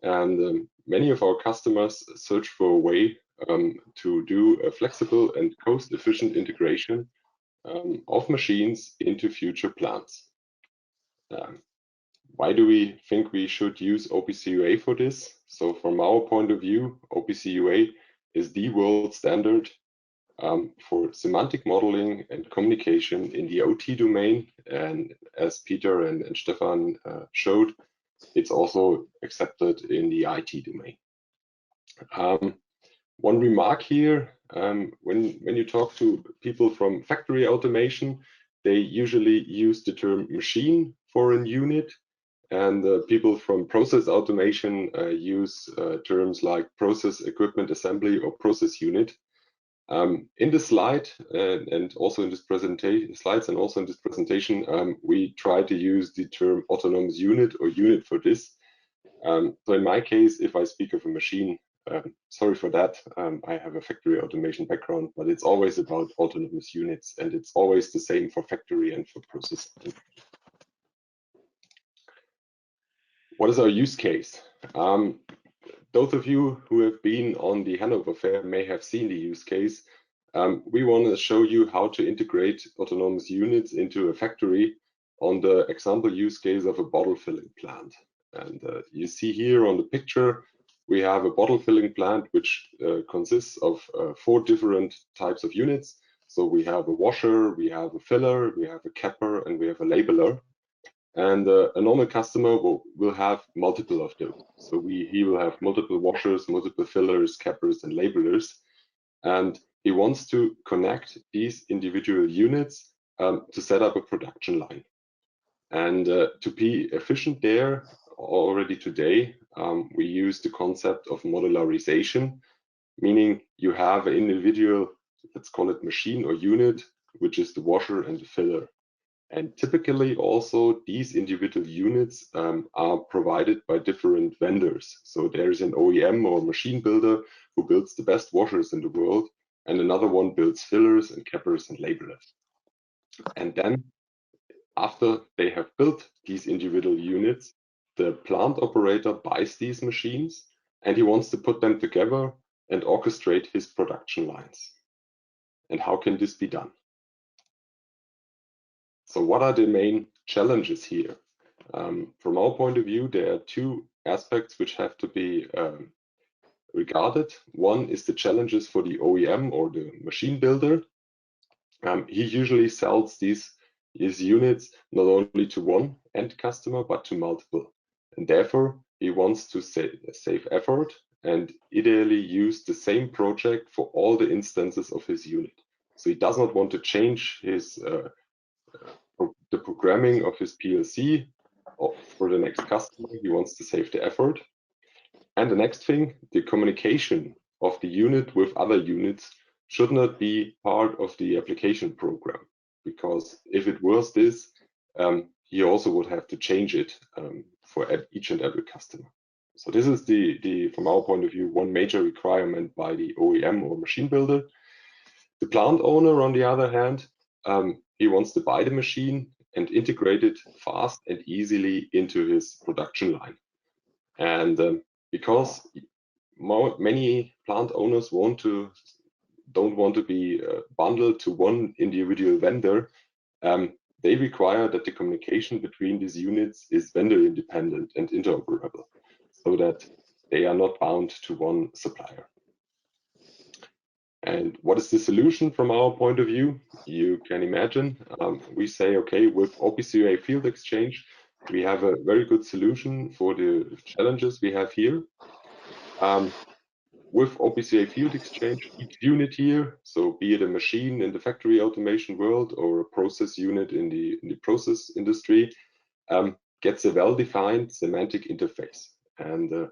and many of our customers search for a way to do a flexible and cost-efficient integration of machines into future plants. Why do we think we should use OPC UA for this? So from our point of view, OPC UA is the world standard for semantic modeling and communication in the OT domain. And as Peter and Stefan showed, it's also accepted in the IT domain. One remark here, when you talk to people from factory automation, they usually use the term machine for a unit, and people from process automation use terms like process equipment assembly or process unit. In the slide and also in this presentation, we try to use the term autonomous unit or unit for this. So in my case, if I speak of a machine, sorry for that, I have a factory automation background, but it's always about autonomous units, and it's always the same for factory and for process. What is our use case? Those of you who have been on the Hanover Fair may have seen the use case. We want to show you how to integrate autonomous units into a factory on the example use case of a bottle filling plant. And you see here on the picture, we have a bottle filling plant which consists of 4 different types of units. So we have a washer, we have a filler, we have a capper, and we have a labeler. And a normal customer will have multiple of those. So he will have multiple washers, multiple fillers, cappers, and labelers. And he wants to connect these individual units to set up a production line. And to be efficient there, already today, we use the concept of modularization, meaning you have an individual, let's call it machine or unit, which is the washer and the filler. And typically also these individual units are provided by different vendors. So there's an OEM or machine builder who builds the best washers in the world, and another one builds fillers and cappers and labelers. And then after they have built these individual units, the plant operator buys these machines and he wants to put them together and orchestrate his production lines. And how can this be done? So what are the main challenges here? From our point of view, there are 2 aspects which have to be regarded. One is the challenges for the OEM or the machine builder. He usually sells these units not only to one end customer, but to multiple. And therefore, he wants to save effort and ideally use the same project for all the instances of his unit. So he does not want to change his the programming of his PLC for the next customer. He wants to save the effort. And the next thing, the communication of the unit with other units should not be part of the application program, because if it was this, he also would have to change it for each and every customer. So this is from our point of view, one major requirement by the OEM or machine builder. The plant owner, on the other hand, he wants to buy the machine and integrate it fast and easily into his production line. And because many plant owners don't want to be bundled to one individual vendor, they require that the communication between these units is vendor independent and interoperable, so that they are not bound to one supplier. And what is the solution from our point of view? You can imagine, we say, okay, with OPC UA Field Exchange, we have a very good solution for the challenges we have here. With OPC UA Field Exchange, each unit here, so be it a machine in the factory automation world or a process unit in the process industry, gets a well-defined semantic interface. And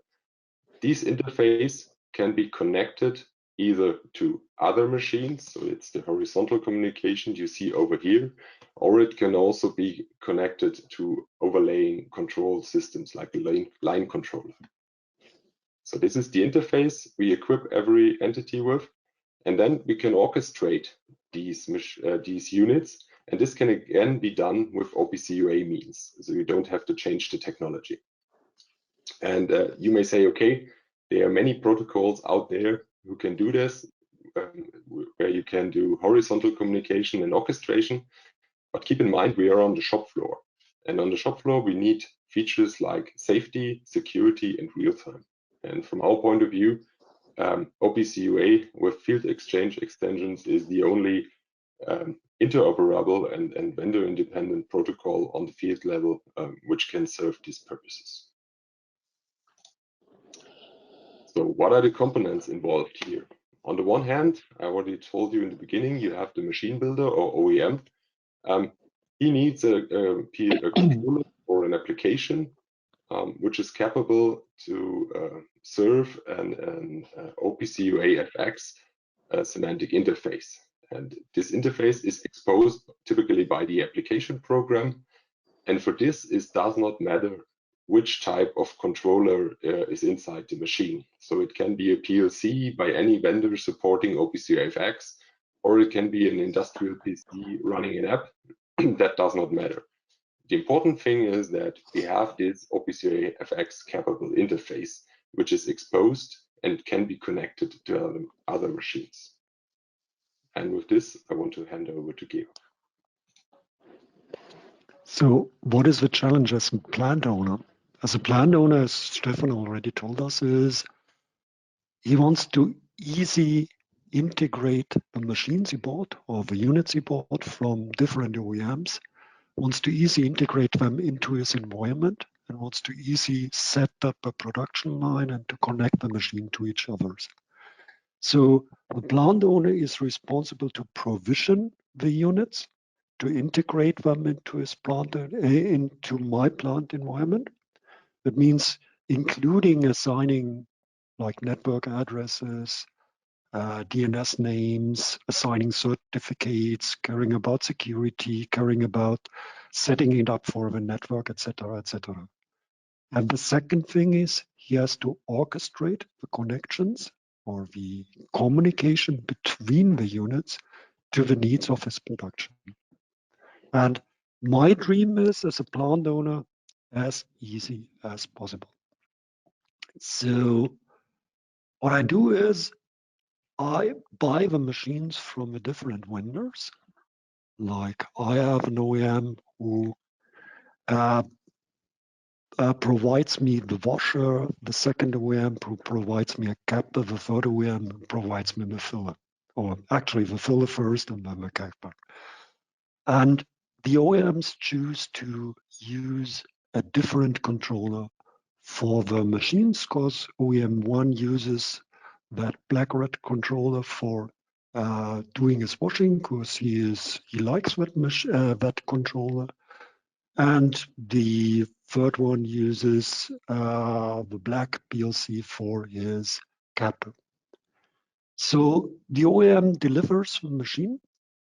this interface can be connected either to other machines, so it's the horizontal communication you see over here, or it can also be connected to overlaying control systems like the line controller. So this is the interface we equip every entity with, and then we can orchestrate these units, and this can again be done with OPC UA means, so you don't have to change the technology. And you may say, okay, there are many protocols out there who can do this, where you can do horizontal communication and orchestration. But keep in mind, we are on the shop floor. And on the shop floor, we need features like safety, security, and real-time. And from our point of view, OPC UA with Field Exchange extensions is the only interoperable and vendor-independent protocol on the field level which can serve these purposes. So what are the components involved here? On the one hand, I already told you in the beginning, you have the machine builder or OEM He needs a controller or an application which is capable to serve an OPC UA FX semantic interface. And this interface is exposed typically by the application program. And for this, it does not matter which type of controller is inside the machine. So it can be a PLC by any vendor supporting OPC UAFX, or it can be an industrial PC running an app. That does not matter. The important thing is that we have this OPC UAFX capable interface, which is exposed and can be connected to other machines. And with this, I want to hand over to Georg. So what is the challenge as a plant owner? As a plant owner, as Stefan already told us, is he wants to easily integrate the machines he bought or the units he bought from different OEMs, wants to easily integrate them into his environment, and wants to easily set up a production line and to connect the machine to each other. So the plant owner is responsible to provision the units, to integrate them into his plant, into my plant environment. That means including assigning like network addresses, DNS names, assigning certificates, caring about security, caring about setting it up for the network, etc., etc. And the second thing is he has to orchestrate the connections or the communication between the units to the needs of his production. And my dream is, as a plant owner, as easy as possible. So what I do is I buy the machines from the different vendors. Like I have an OEM who provides me the washer, the second OEM provides me a capper, the third OEM provides me the filler, or actually the filler first and then the capper. And the OEMs choose to use a different controller for the machines because OEM 1 uses that black red controller for doing his washing because he likes that controller. And the third one uses the black PLC for his capper. So the OEM delivers the machine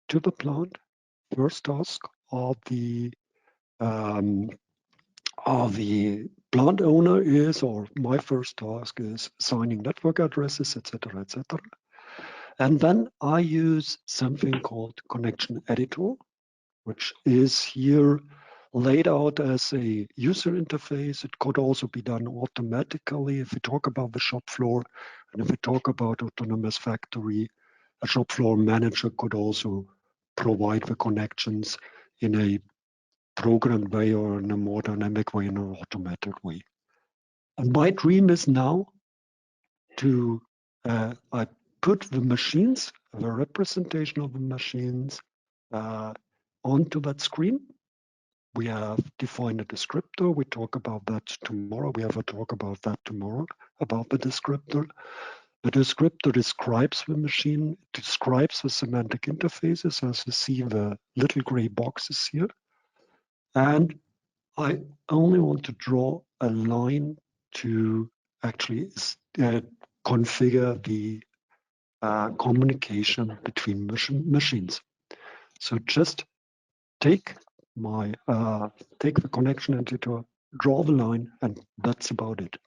to the plant. First task of the plant owner is, or my first task is assigning network addresses, etc., etc. And then I use something called connection editor, which is here laid out as a user interface. It could also be done automatically if we talk about the shop floor. And if we talk about autonomous factory, a shop floor manager could also provide the connections in a programmed way or in a more dynamic way, in an automated way. And my dream is now to, I put the machines, the representation of the machines onto that screen. We have defined a descriptor. We talk about that tomorrow. We have a talk about that tomorrow, about the descriptor. The descriptor describes the machine, describes the semantic interfaces, as you see the little gray boxes here. And I only want to draw a line to actually configure the communication between machines. So just take the connection editor, draw the line, and that's about it.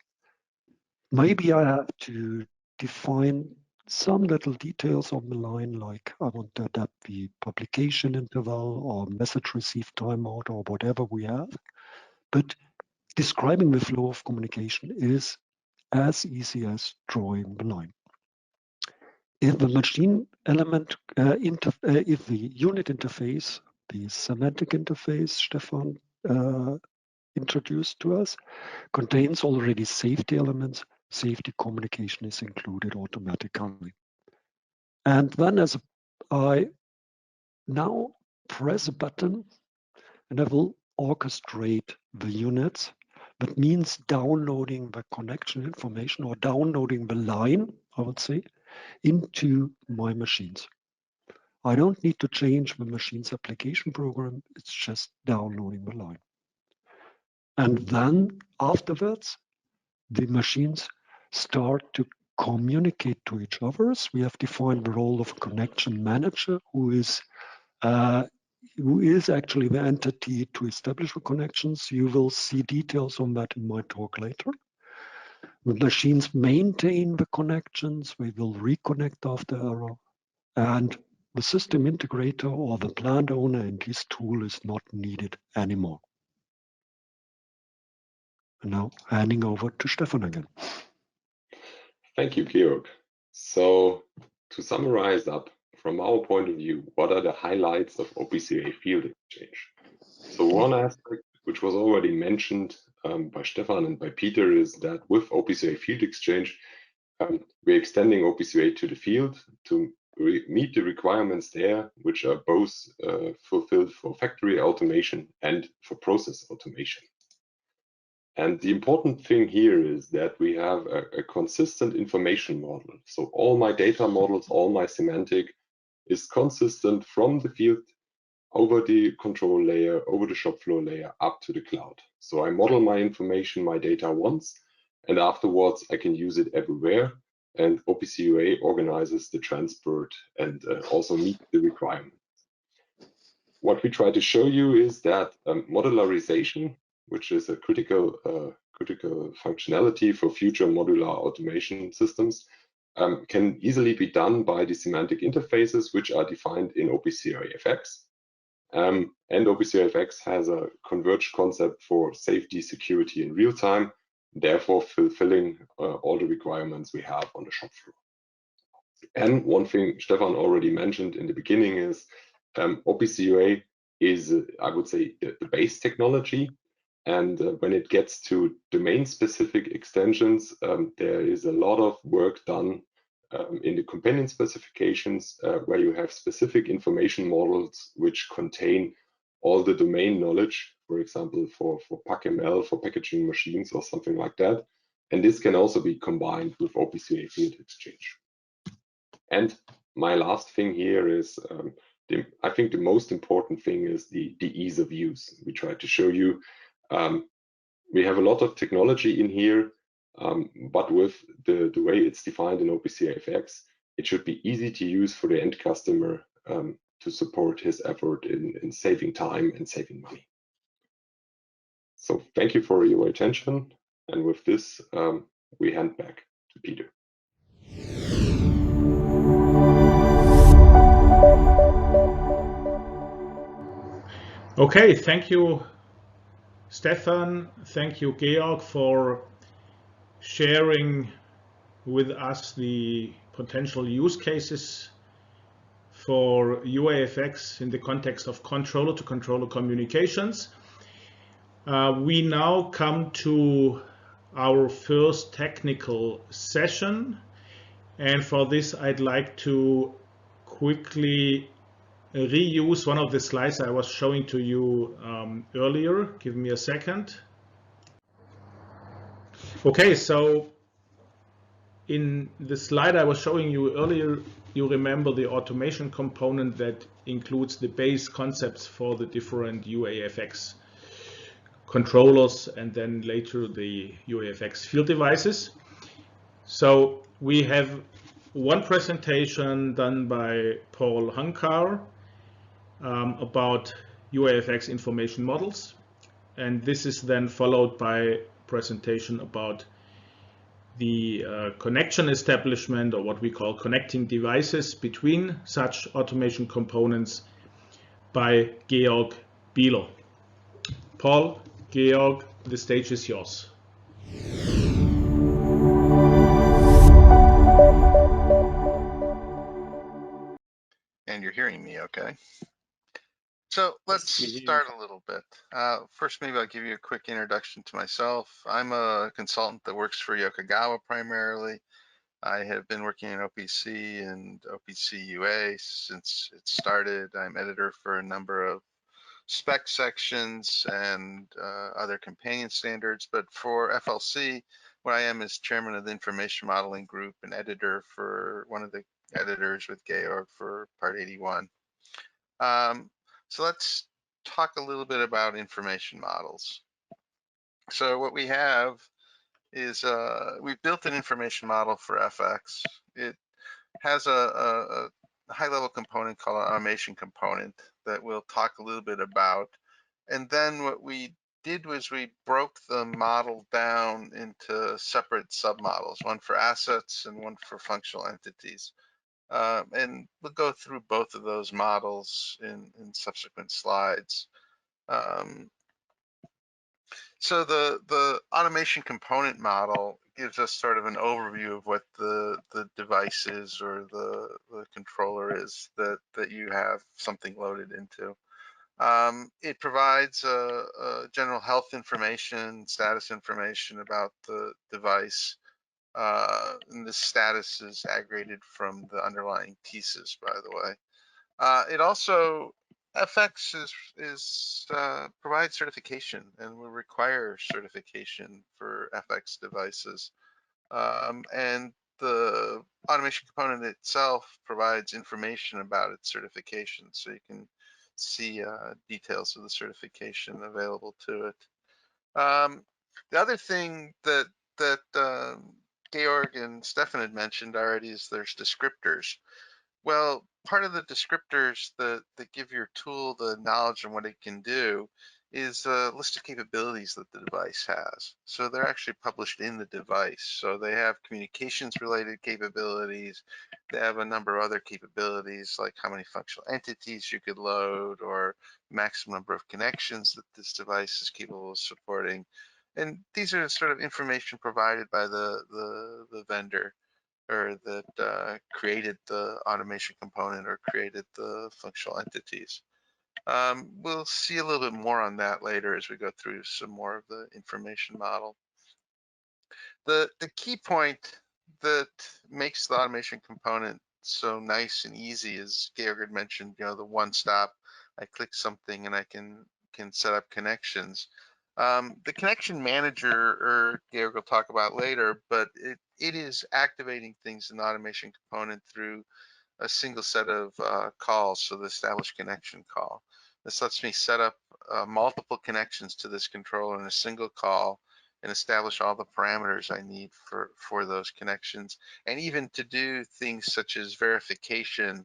Maybe I have to define some little details on the line, like I want to adapt the publication interval or message receive timeout or whatever we have. But describing the flow of communication is as easy as drawing the line. If the machine element, if the unit interface, the semantic interface Stefan introduced to us, contains already safety elements, safety communication is included automatically. And then as I now press a button and I will orchestrate the units. That means downloading the connection information or downloading the line, I would say, into my machines. I don't need to change the machine's application program. It's just downloading the line. And then afterwards, the machines start to communicate to each other. We have defined the role of a connection manager, who is actually the entity to establish the connections. You will see details on that in my talk later. The machines maintain the connections. We will reconnect after error. And the system integrator or the plant owner in this tool is not needed anymore. And now handing over to Stefan again. Thank you, Georg. So to summarize up, from our point of view, what are the highlights of OPC UA Field Exchange? So one aspect, which was already mentioned by Stefan and by Peter, is that with OPC UA Field Exchange, we're extending OPC UA to the field to meet the requirements there, which are both fulfilled for factory automation and for process automation. And the important thing here is that we have a consistent information model. So all my data models, all my semantic is consistent from the field over the control layer, over the shop floor layer, up to the cloud. So I model my information, my data once, and afterwards I can use it everywhere. And OPC UA organizes the transport and also meets the requirements. What we try to show you is that modularization, which is a critical functionality for future modular automation systems, can easily be done by the semantic interfaces, which are defined in OPC UAFX. And OPC UAFX has a converged concept for safety, security, and real time, therefore fulfilling all the requirements we have on the shop floor. And one thing Stefan already mentioned in the beginning is OPC UA is, I would say, the base technology. And when it gets to domain-specific extensions, there is a lot of work done in the companion specifications where you have specific information models which contain all the domain knowledge, for example, for PACML, for packaging machines or something like that. And this can also be combined with OPC UA Field Exchange. And my last thing here is, I think the most important thing is the ease of use. We try to show you we have a lot of technology in here, but with the way it's defined in OPC UAFX, it should be easy to use for the end customer to support his effort in saving time and saving money. So thank you for your attention. And with this, we hand back to Peter. Okay, thank you, Stefan. Thank you, Georg, for sharing with us the potential use cases for UAFX in the context of controller-to-controller communications. We now come to our first technical session, and for this I'd like to quickly reuse one of the slides I was showing to you earlier. Give me a second. Okay, so in the slide I was showing you earlier, you remember the automation component that includes the base concepts for the different UAFX controllers and then later the UAFX field devices. So we have one presentation done by Paul Hunkar about UAFX information models, and this is then followed by a presentation about the connection establishment, or what we call connecting devices between such automation components, by Georg Biehler. Paul, Georg, the stage is yours. And you're hearing me okay? So let's start a little bit. First, maybe I'll give you a quick introduction to myself. I'm a consultant that works for Yokogawa primarily. I have been working in OPC and OPC UA since it started. I'm editor for a number of spec sections and other companion standards. But for FLC, what I am is chairman of the information modeling group and editor for one of the editors with Georg for part 81. So let's talk a little bit about information models. So what we have is we've built an information model for FX. It has a high-level component called an automation component that we'll talk a little bit about. And then what we did was we broke the model down into separate submodels, one for assets and one for functional entities. And we'll go through both of those models in subsequent slides. So the automation component model gives us sort of an overview of what the device is or the controller is that you have something loaded into. It provides a general health information, status information about the device. And the status is aggregated from the underlying pieces, by the way. It also FX provides certification and will require certification for FX devices. And the automation component itself provides information about its certification, so you can see details of the certification available to it. The other thing that Georg and Stefan had mentioned already is there's descriptors. Well, part of the descriptors that give your tool the knowledge of what it can do is a list of capabilities that the device has. So they're actually published in the device. So they have communications related capabilities. They have a number of other capabilities like how many functional entities you could load or maximum number of connections that this device is capable of supporting. And these are sort of information provided by the vendor or that created the automation component or created the functional entities. We'll see a little bit more on that later as we go through some more of the information model. The key point that makes the automation component so nice and easy is Georg had mentioned, you know, the one stop. I click something and I can set up connections. The connection manager, or Georg will talk about later, but it is activating things in the automation component through a single set of calls, so the established connection call. This lets me set up multiple connections to this controller in a single call and establish all the parameters I need for those connections, and even to do things such as verification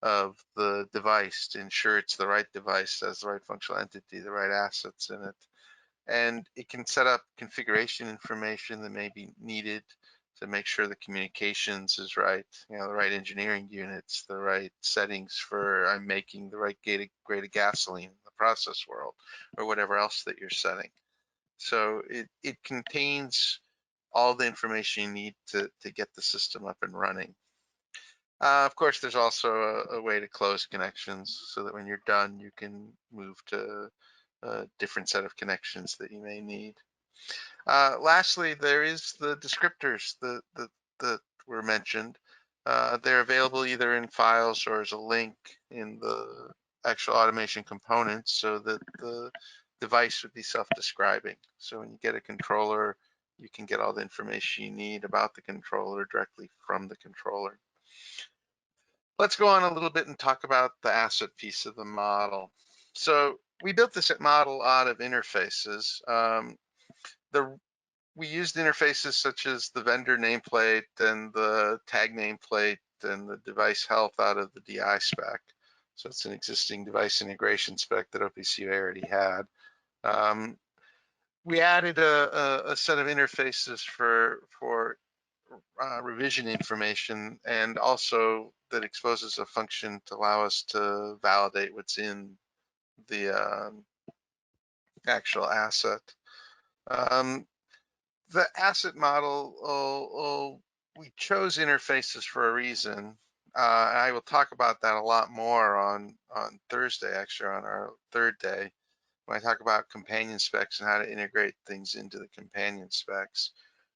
of the device to ensure it's the right device, has the right functional entity, the right assets in it. And it can set up configuration information that may be needed to make sure the communications is right, you know, the right engineering units, the right settings for I'm making the right grade of gasoline in the process world, or whatever else that you're setting. So it contains all the information you need to get the system up and running. Of course, there's also a way to close connections so that when you're done, you can move to a different set of connections that you may need. Lastly, there is the descriptors that were mentioned. They're available either in files or as a link in the actual automation components so that the device would be self-describing. So when you get a controller, you can get all the information you need about the controller directly from the controller. Let's go on a little bit and talk about the asset piece of the model. So we built this model out of interfaces. We used interfaces such as the vendor nameplate and the tag nameplate and the device health out of the DI spec. So it's an existing device integration spec that OPC UA already had. We added a set of interfaces for revision information, and also that exposes a function to allow us to validate what's in the actual asset. The asset model, we chose interfaces for a reason. I will talk about that a lot more on Thursday, actually, on our third day, when I talk about companion specs and how to integrate things into the companion specs.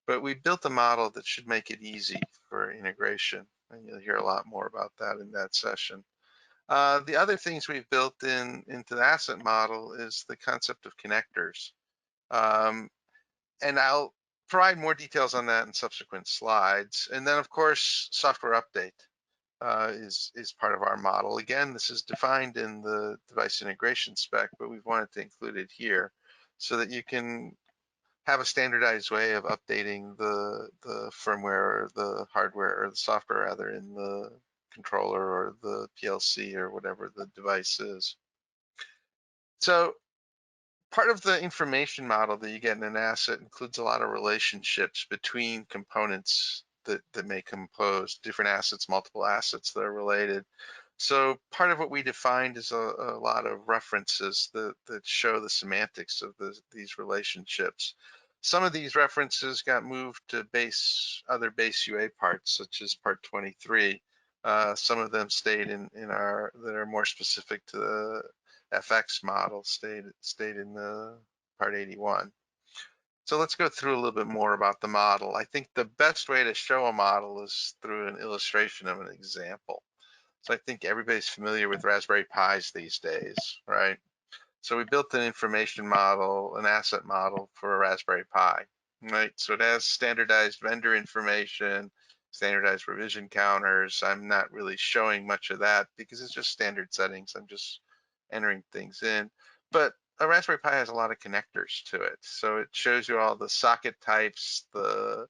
But we built a model that should make it easy for integration, and you'll hear a lot more about that in that session. The other things we've built into the asset model is the concept of connectors. And I'll provide more details on that in subsequent slides. And then, of course, software update. is part of our model. Again, this is defined in the device integration spec, but we've wanted to include it here so that you can have a standardized way of updating the firmware or the hardware or the software rather in the controller or the PLC or whatever the device is. So part of the information model that you get in an asset includes a lot of relationships between components that may compose different assets, multiple assets that are related. So part of what we defined is a lot of references that show the semantics of these relationships. Some of these references got moved to other base UA parts, such as part 23. Some of them stayed in our, that are more specific to the FX model, stayed in the part 81. So let's go through a little bit more about the model. I think the best way to show a model is through an illustration of an example. So I think everybody's familiar with Raspberry Pis these days, right? So we built an information model, an asset model for a Raspberry Pi, right? So it has standardized vendor information, standardized revision counters. I'm not really showing much of that because it's just standard settings. I'm just entering things in. But a Raspberry Pi has a lot of connectors to it. So it shows you all the socket types, the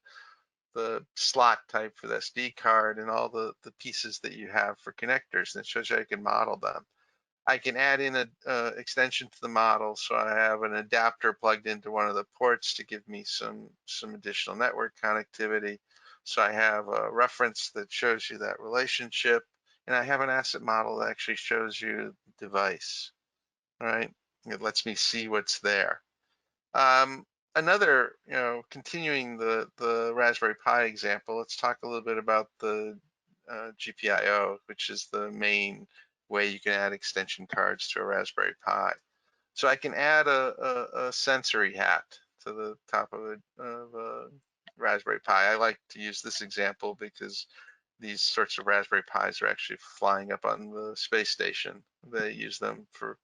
slot type for the SD card, and all the pieces that you have for connectors, and it shows you how you can model them. I can add in an extension to the model, so I have an adapter plugged into one of the ports to give me some additional network connectivity. So I have a reference that shows you that relationship, and I have an asset model that actually shows you the device, right? It lets me see what's there. Another, continuing the Raspberry Pi example, let's talk a little bit about the GPIO, which is the main way you can add extension cards to a Raspberry Pi. So I can add a sensory hat to the top of a Raspberry Pi. I like to use this example because these sorts of Raspberry Pis are actually flying up on the space station. They use them for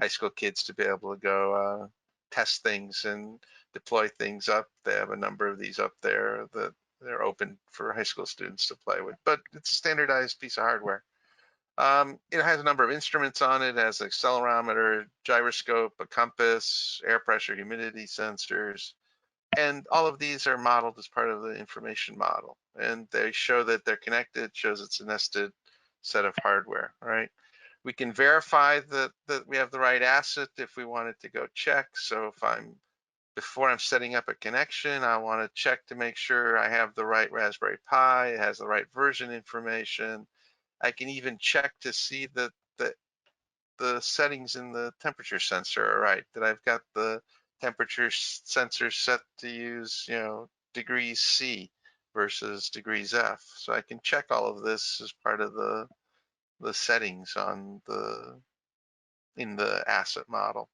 high school kids to be able to go test things and deploy things up. They have a number of these up there that they're open for high school students to play with, but it's a standardized piece of hardware. It has a number of instruments on it. It has an accelerometer, gyroscope, a compass, air pressure, humidity sensors, and all of these are modeled as part of the information model. And they show that they're connected, shows it's a nested set of hardware, right? We can verify that we have the right asset if we wanted to go check. So before I'm setting up a connection, I want to check to make sure I have the right Raspberry Pi, it has the right version information. I can even check to see that the settings in the temperature sensor are right, that I've got the temperature sensor set to use, degrees C versus degrees F. So I can check all of this as part of the settings in the asset model,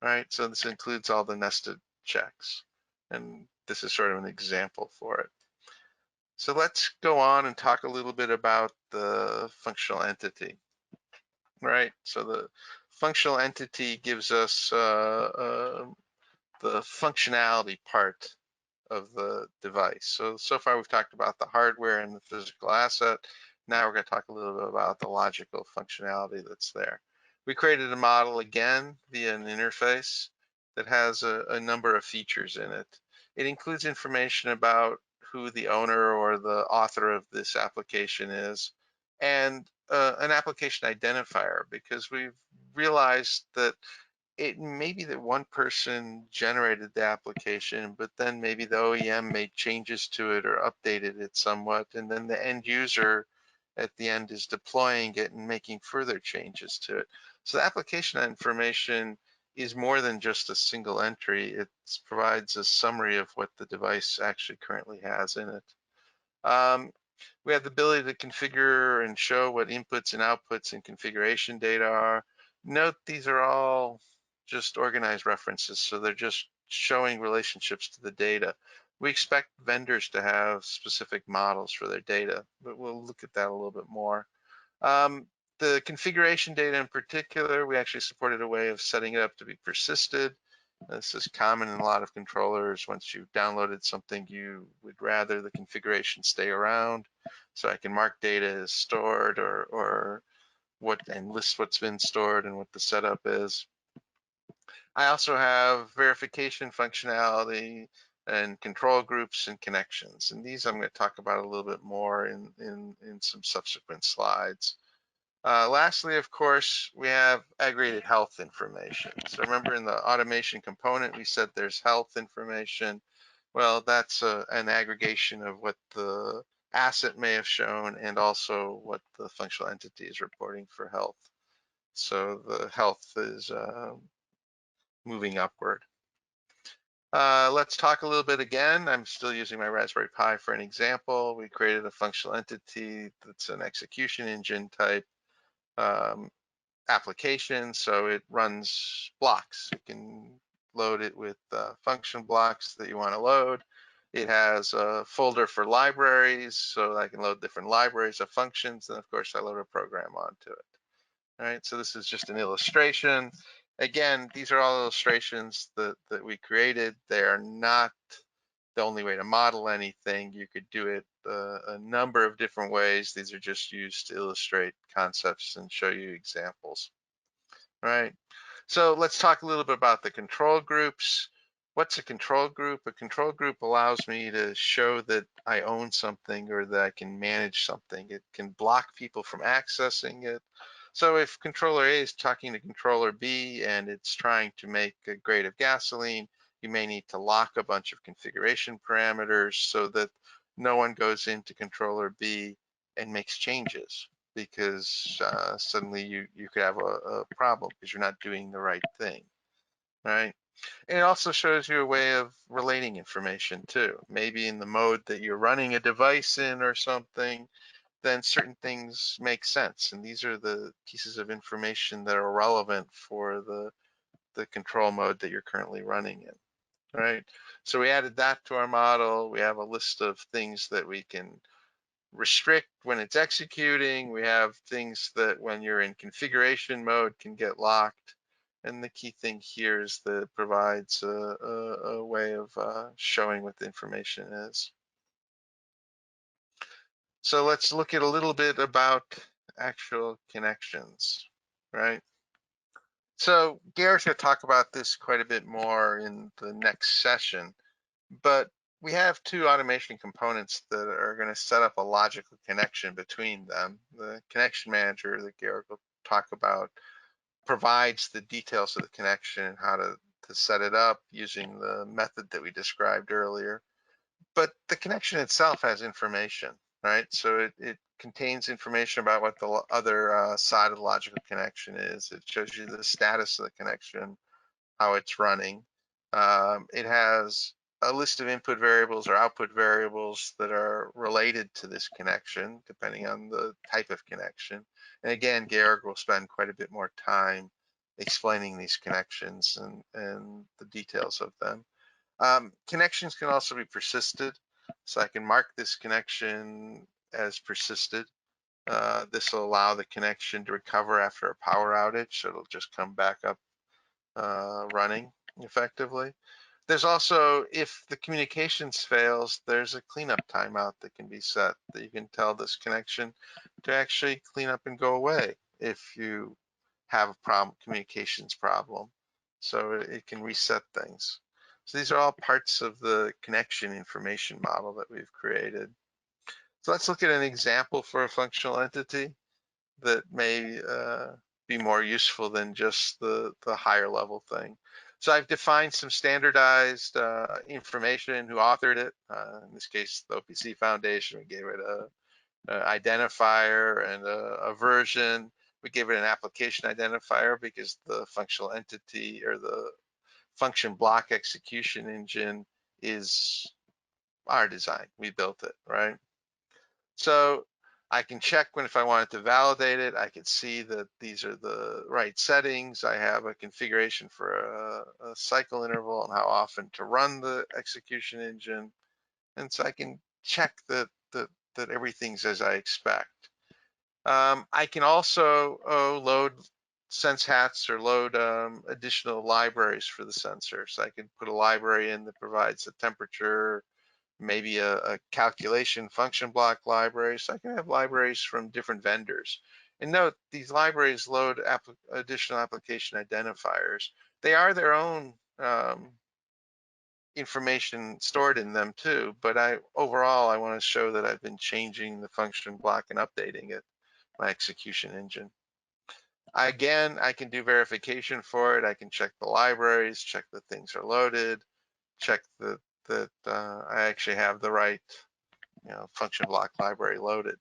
right? So this includes all the nested checks, and this is sort of an example for it. So let's go on and talk a little bit about the functional entity, right? So the functional entity gives us the functionality part of the device. So far we've talked about the hardware and the physical asset. Now we're going to talk a little bit about the logical functionality that's there. We created a model again via an interface that has a number of features in it. It includes information about who the owner or the author of this application is, and an application identifier, because we've realized that it may be that one person generated the application, but then maybe the OEM made changes to it or updated it somewhat, and then the end user at the end is deploying it and making further changes to it. So the application information is more than just a single entry. It provides a summary of what the device actually currently has in it. We have the ability to configure and show what inputs and outputs and configuration data are. Note these are all just organized references, so they're just showing relationships to the data. We expect vendors to have specific models for their data, but we'll look at that a little bit more. The configuration data in particular, we actually supported a way of setting it up to be persisted. This is common in a lot of controllers. Once you've downloaded something, you would rather the configuration stay around. So I can mark data as stored or what, and list what's been stored and what the setup is. I also have verification functionality and control groups and connections. And these I'm going to talk about a little bit more in some subsequent slides. Lastly, of course, we have aggregated health information. So remember in the automation component, we said there's health information. Well, that's an aggregation of what the asset may have shown and also what the functional entity is reporting for health. So the health is moving upward. Let's talk a little bit again. I'm still using my Raspberry Pi for an example. We created a functional entity that's an execution engine type application, so it runs blocks. You can load it with function blocks that you want to load. It has a folder for libraries, so I can load different libraries of functions, and of course I load a program onto it. All right, so this is just an illustration. Again, these are all illustrations that we created. They are not the only way to model anything. You could do it a number of different ways. These are just used to illustrate concepts and show you examples. All right, so let's talk a little bit about the control groups. What's a control group? A control group allows me to show that I own something or that I can manage something. It can block people from accessing it. So if controller A is talking to controller B and it's trying to make a grade of gasoline, you may need to lock a bunch of configuration parameters so that no one goes into controller B and makes changes, because suddenly you could have a problem because you're not doing the right thing, right? And it also shows you a way of relating information too. Maybe in the mode that you're running a device in or something, then certain things make sense. And these are the pieces of information that are relevant for the control mode that you're currently running in, right? So we added that to our model. We have a list of things that we can restrict when it's executing. We have things that when you're in configuration mode can get locked. And the key thing here is that it provides a way of showing what the information is. So let's look at a little bit about actual connections, right? So Georg's going to talk about this quite a bit more in the next session, but we have two automation components that are going to set up a logical connection between them. The connection manager that Georg will talk about provides the details of the connection and how to set it up using the method that we described earlier. But the connection itself has information, right? So it contains information about what the other side of the logical connection is. It shows you the status of the connection, how it's running. It has a list of input variables or output variables that are related to this connection, depending on the type of connection. And again, Georg will spend quite a bit more time explaining these connections and the details of them. Connections can also be persisted. So I can mark this connection as persisted. This will allow the connection to recover after a power outage. So it'll just come back up running effectively. There's also, if the communications fails, there's a cleanup timeout that can be set that you can tell this connection to actually clean up and go away if you have a problem, communications problem. So it can reset things. So these are all parts of the connection information model that we've created. So let's look at an example for a functional entity that may be more useful than just the higher level thing. So I've defined some standardized information, who authored it. In this case, the OPC Foundation. We gave it a identifier and a version. We gave it an application identifier because the functional entity or the function block execution engine is our design. We built it, right? So I can check when, if I wanted to validate it, I could see that these are the right settings. I have a configuration for a cycle interval and how often to run the execution engine. And so I can check that everything's as I expect. I can also load sense hats or load additional libraries for the sensor. So I can put a library in that provides a temperature, maybe a calculation function block library. So I can have libraries from different vendors. And note, these libraries load additional application identifiers. They are their own information stored in them too, but overall I want to show that I've been changing the function block and updating it, my execution engine. Again, I can do verification for it. I can check the libraries, check that things are loaded, check that I actually have the right function block library loaded.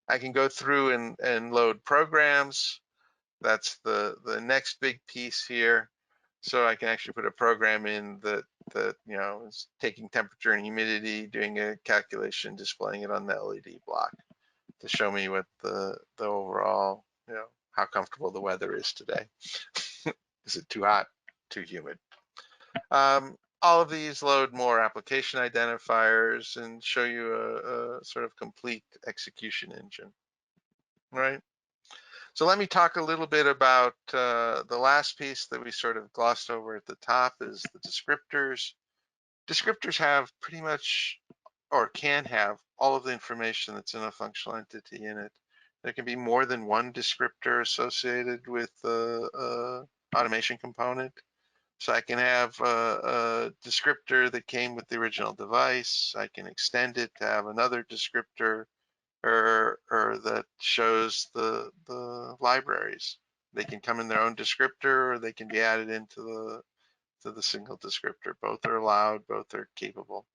I can go through and load programs. That's the next big piece here. So I can actually put a program in that is taking temperature and humidity, doing a calculation, displaying it on the LED block to show me what the overall, how comfortable the weather is today. Is it too hot, too humid? All of these load more application identifiers and show you a sort of complete execution engine, right? So let me talk a little bit about the last piece that we sort of glossed over at the top is the descriptors. Descriptors have pretty much, or can have, all of the information that's in a functional entity in it. There can be more than one descriptor associated with the automation component. So I can have a descriptor that came with the original device. I can extend it to have another descriptor or that shows the libraries. They can come in their own descriptor, or they can be added into the single descriptor. Both are allowed, both are capable.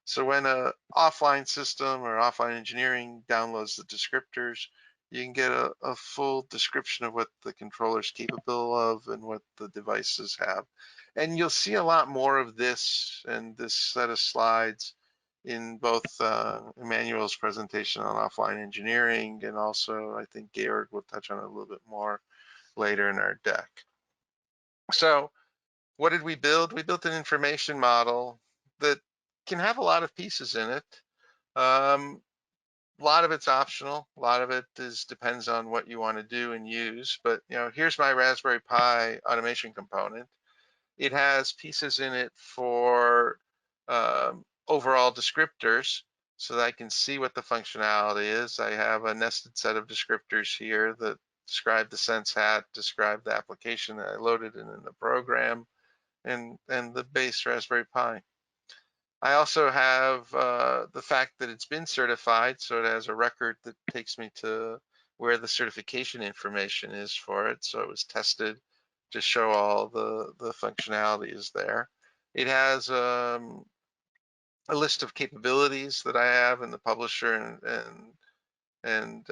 So when a offline system or offline engineering downloads the descriptors, you can get a full description of what the controller is capable of and what the devices have. And you'll see a lot more of this and this set of slides in both Emmanuel's presentation on offline engineering, and also I think Georg will touch on it a little bit more later in our deck. So what did we build? We built an information model that can have a lot of pieces in it. A lot of it's optional. A lot of it depends on what you want to do and use. But here's my Raspberry Pi automation component. It has pieces in it for overall descriptors, so that I can see what the functionality is. I have a nested set of descriptors here that describe the sense hat, describe the application that I loaded in the program, and the base Raspberry Pi. I also have the fact that it's been certified, so it has a record that takes me to where the certification information is for it. So it was tested to show all the functionality is there. It has a list of capabilities that I have in the publisher and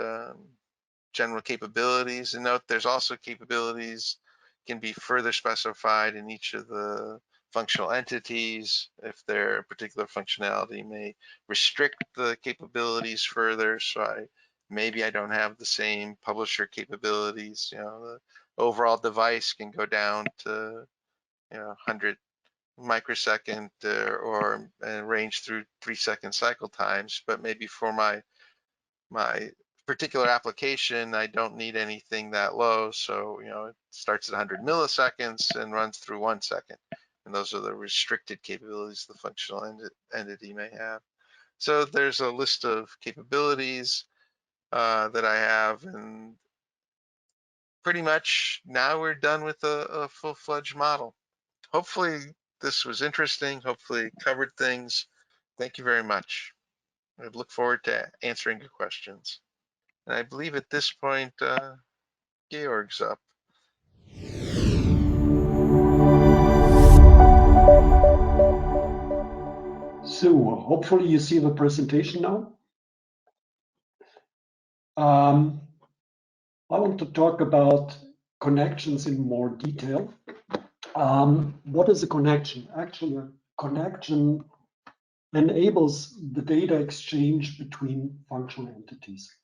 general capabilities. And note, there's also capabilities can be further specified in each of the functional entities if their particular functionality may restrict the capabilities further. So maybe I don't have the same publisher capabilities. The overall device can go down to 100 microsecond or range through 3-second cycle times, but maybe for my particular application, I don't need anything that low. So, it starts at 100 milliseconds and runs through 1 second. And those are the restricted capabilities the functional entity may have. So there's a list of capabilities that I have, and pretty much now we're done with a full-fledged model. Hopefully this was interesting. Hopefully it covered things. Thank you very much. I look forward to answering your questions. And I believe at this point, Georg's up. So hopefully you see the presentation now. I want to talk about connections in more detail. What is a connection? Actually, a connection enables the data exchange between functional entities.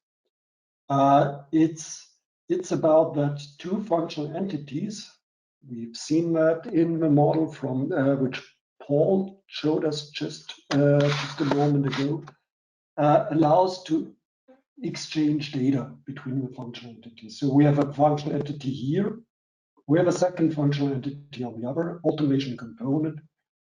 It's about that two functional entities. We've seen that in the model from which Paul showed us just a moment ago. Allows to exchange data between the functional entities. So we have a functional entity here. We have a second functional entity on the other automation component,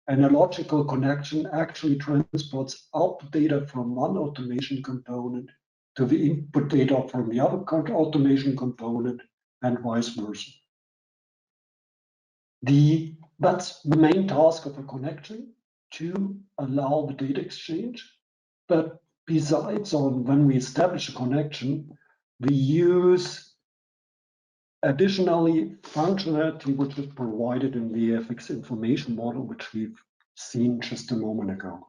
and a logical connection actually transports output data from one automation component to the input data from the other automation component, and vice versa. That's the main task of a connection, to allow the data exchange. But besides, when we establish a connection, we use additionally functionality which is provided in the FX information model, which we've seen just a moment ago.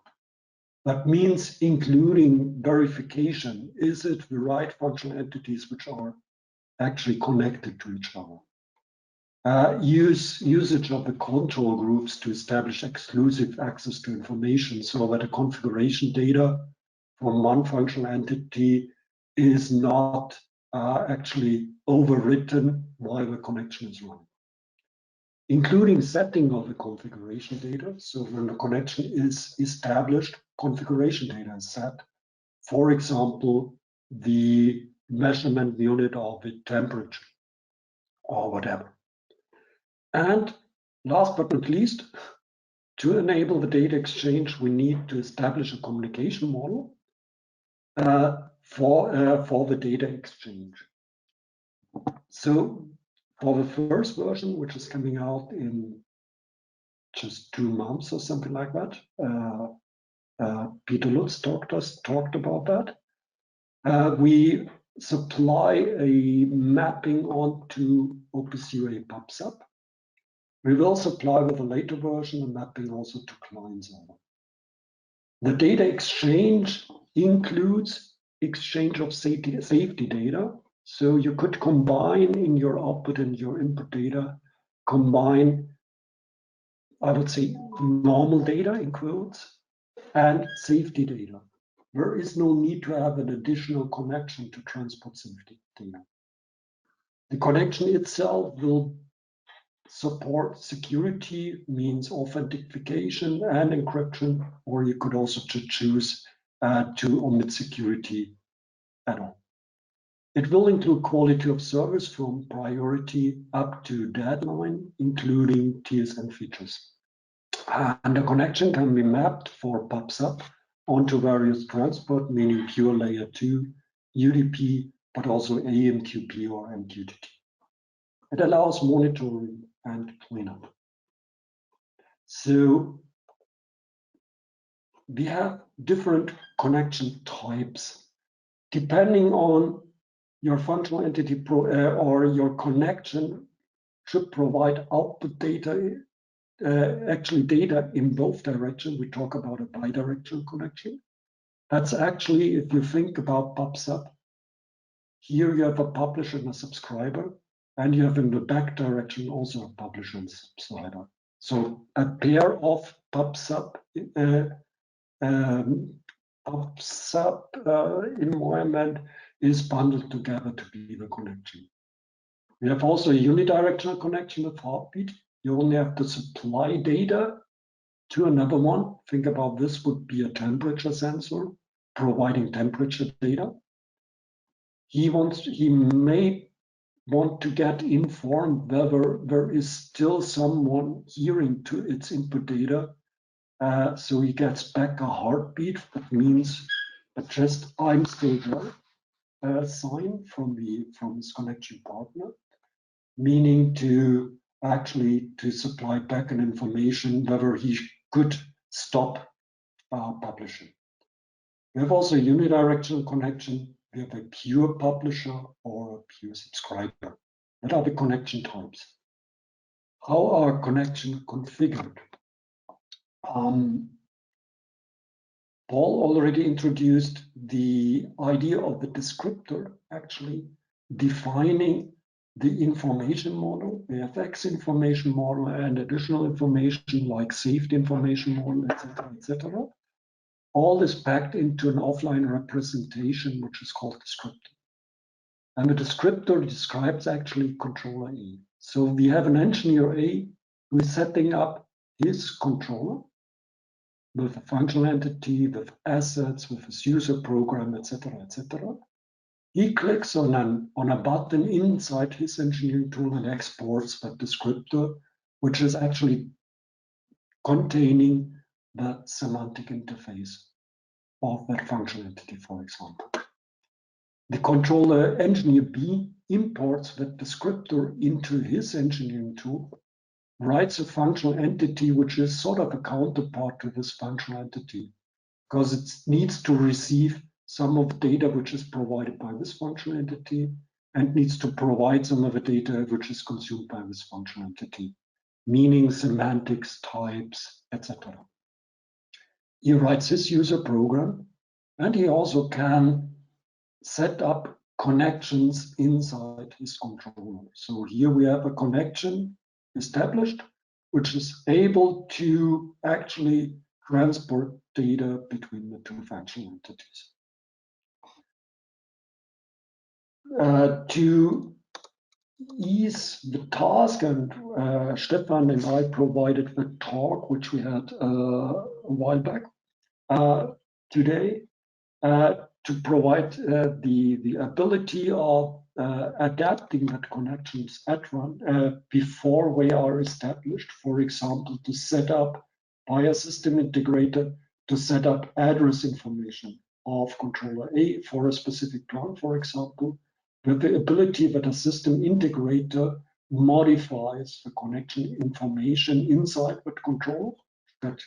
That means including verification. Is it the right functional entities which are actually connected to each other? Usage of the control groups to establish exclusive access to information, so that the configuration data from one functional entity is not actually overwritten while the connection is running. Including setting of the configuration data, so when the connection is established, configuration data is set. For example, the measurement unit of the temperature or whatever. And last but not least, to enable the data exchange, we need to establish a communication model for the data exchange. So for the first version, which is coming out in just 2 months or something like that, Peter Lutz talked about that. We supply a mapping onto OPC UA PubSub. We will supply with a later version a mapping also to client server. The data exchange includes exchange of safety data. So you could combine in your output and your input data, combine, I would say, normal data in quotes and safety data. There is no need to have an additional connection to transport safety data. The connection itself will support security, means authentication and encryption, or you could also choose to omit security at all. It will include quality of service from priority up to deadline, including TSN features. And the connection can be mapped for PubSub onto various transport, meaning pure layer 2, UDP, but also AMQP or MQTT. It allows monitoring and cleanup. So we have different connection types. Depending on your functional entity or your connection should provide output data, actually data in both directions. We talk about a bidirectional connection. That's actually, if you think about PubSub, here you have a publisher and a subscriber, and you have in the back direction also a publisher and subscriber. So a pair of PubSub environment is bundled together to be the connection. We have also a unidirectional connection with heartbeat. You only have to supply data to another one. Think about this would be a temperature sensor providing temperature data. He may want to get informed whether there is still someone hearing to its input data. So he gets back a heartbeat. That means just I'm still there sign from his connection partner, meaning to actually to supply back an information whether he could stop publishing. We have also a unidirectional connection. We have a pure publisher or a pure subscriber. What are the connection types? How are connection configured? Paul already introduced the idea of the descriptor, actually defining the information model, the FX information model, and additional information like safety information model, etc., etc. All is packed into an offline representation, which is called descriptor. And the descriptor describes actually controller A. So we have an engineer A who is setting up his controller with a functional entity, with assets, with his user program, etc., etc. He clicks on a button inside his engineering tool and exports that descriptor, which is actually containing the semantic interface of that functional entity, for example. The controller engineer B imports that descriptor into his engineering tool, writes a functional entity which is sort of a counterpart to this functional entity, because it needs to receive some of the data which is provided by this functional entity and needs to provide some of the data which is consumed by this functional entity, meaning semantics, types, etc. He writes his user program, and he also can set up connections inside his controller. So here we have a connection established, which is able to actually transport data between the two functional entities. To ease the task, and Stefan and I provided the talk which we had a while back today, to provide the ability of adapting that connections at run before they are established. For example, to set up by a system integrator to set up address information of controller A for a specific plant, for example, with the ability that a system integrator modifies the connection information inside that controller that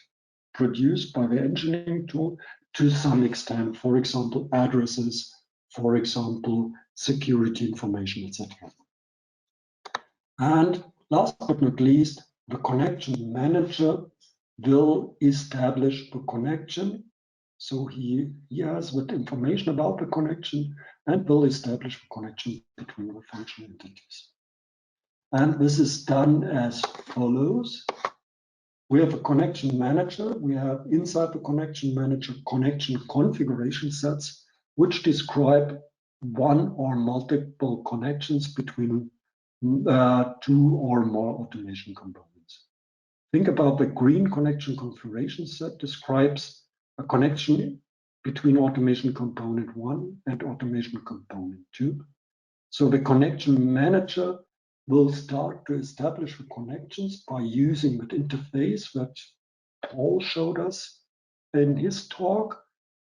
produced by the engineering tool to some extent, for example, addresses, for example, security information, etc. And last but not least, the connection manager will establish the connection. So he has the information about the connection and will establish the connection between the functional entities. And this is done as follows. We have a connection manager. We have inside the connection manager connection configuration sets, which describe one or multiple connections between two or more automation components. Think about the green connection configuration set describes a connection between automation component 1 and automation component 2. So the connection manager will start to establish the connections by using that interface that Paul showed us in his talk,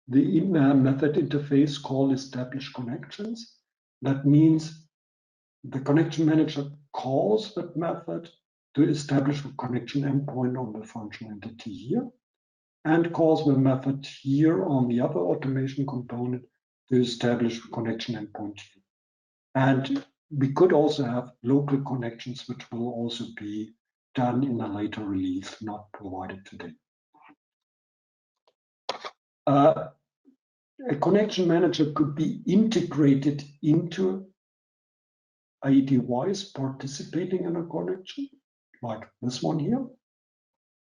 the method interface called establish connections. That means the connection manager calls that method to establish the connection endpoint on the functional entity here, and calls the method here on the other automation component to establish the connection endpoint here. And we could also have local connections, which will also be done in a later release, not provided today. A connection manager could be integrated into a device participating in a connection, like this one here.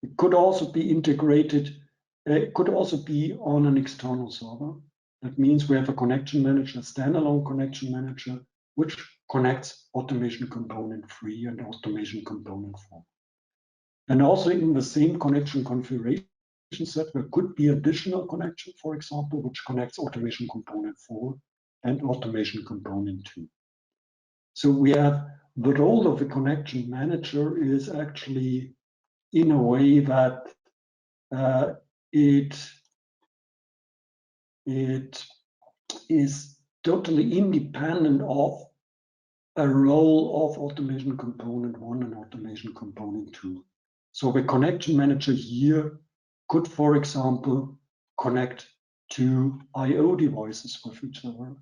It could also be integrated, it could also be on an external server. That means we have a connection manager, a standalone connection manager, which connects automation component 3 and automation component 4. And also in the same connection configuration set, there could be additional connection, for example, which connects automation component 4 and automation component 2. So we have the role of the connection manager is actually in a way that it is totally independent of a role of automation component 1 and automation component 2. So the connection manager here could, for example, connect to I/O devices with each other.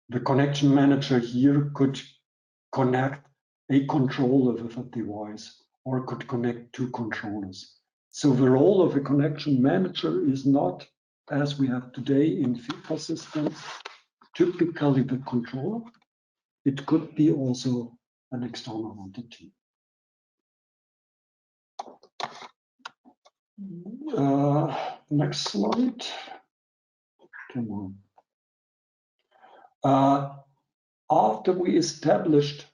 The connection manager here could connect a controller with a device, or could connect two controllers. So the role of a connection manager is not, as we have today in FIFA systems, typically the controller. It could be also an external entity. Next slide. Come on. After we established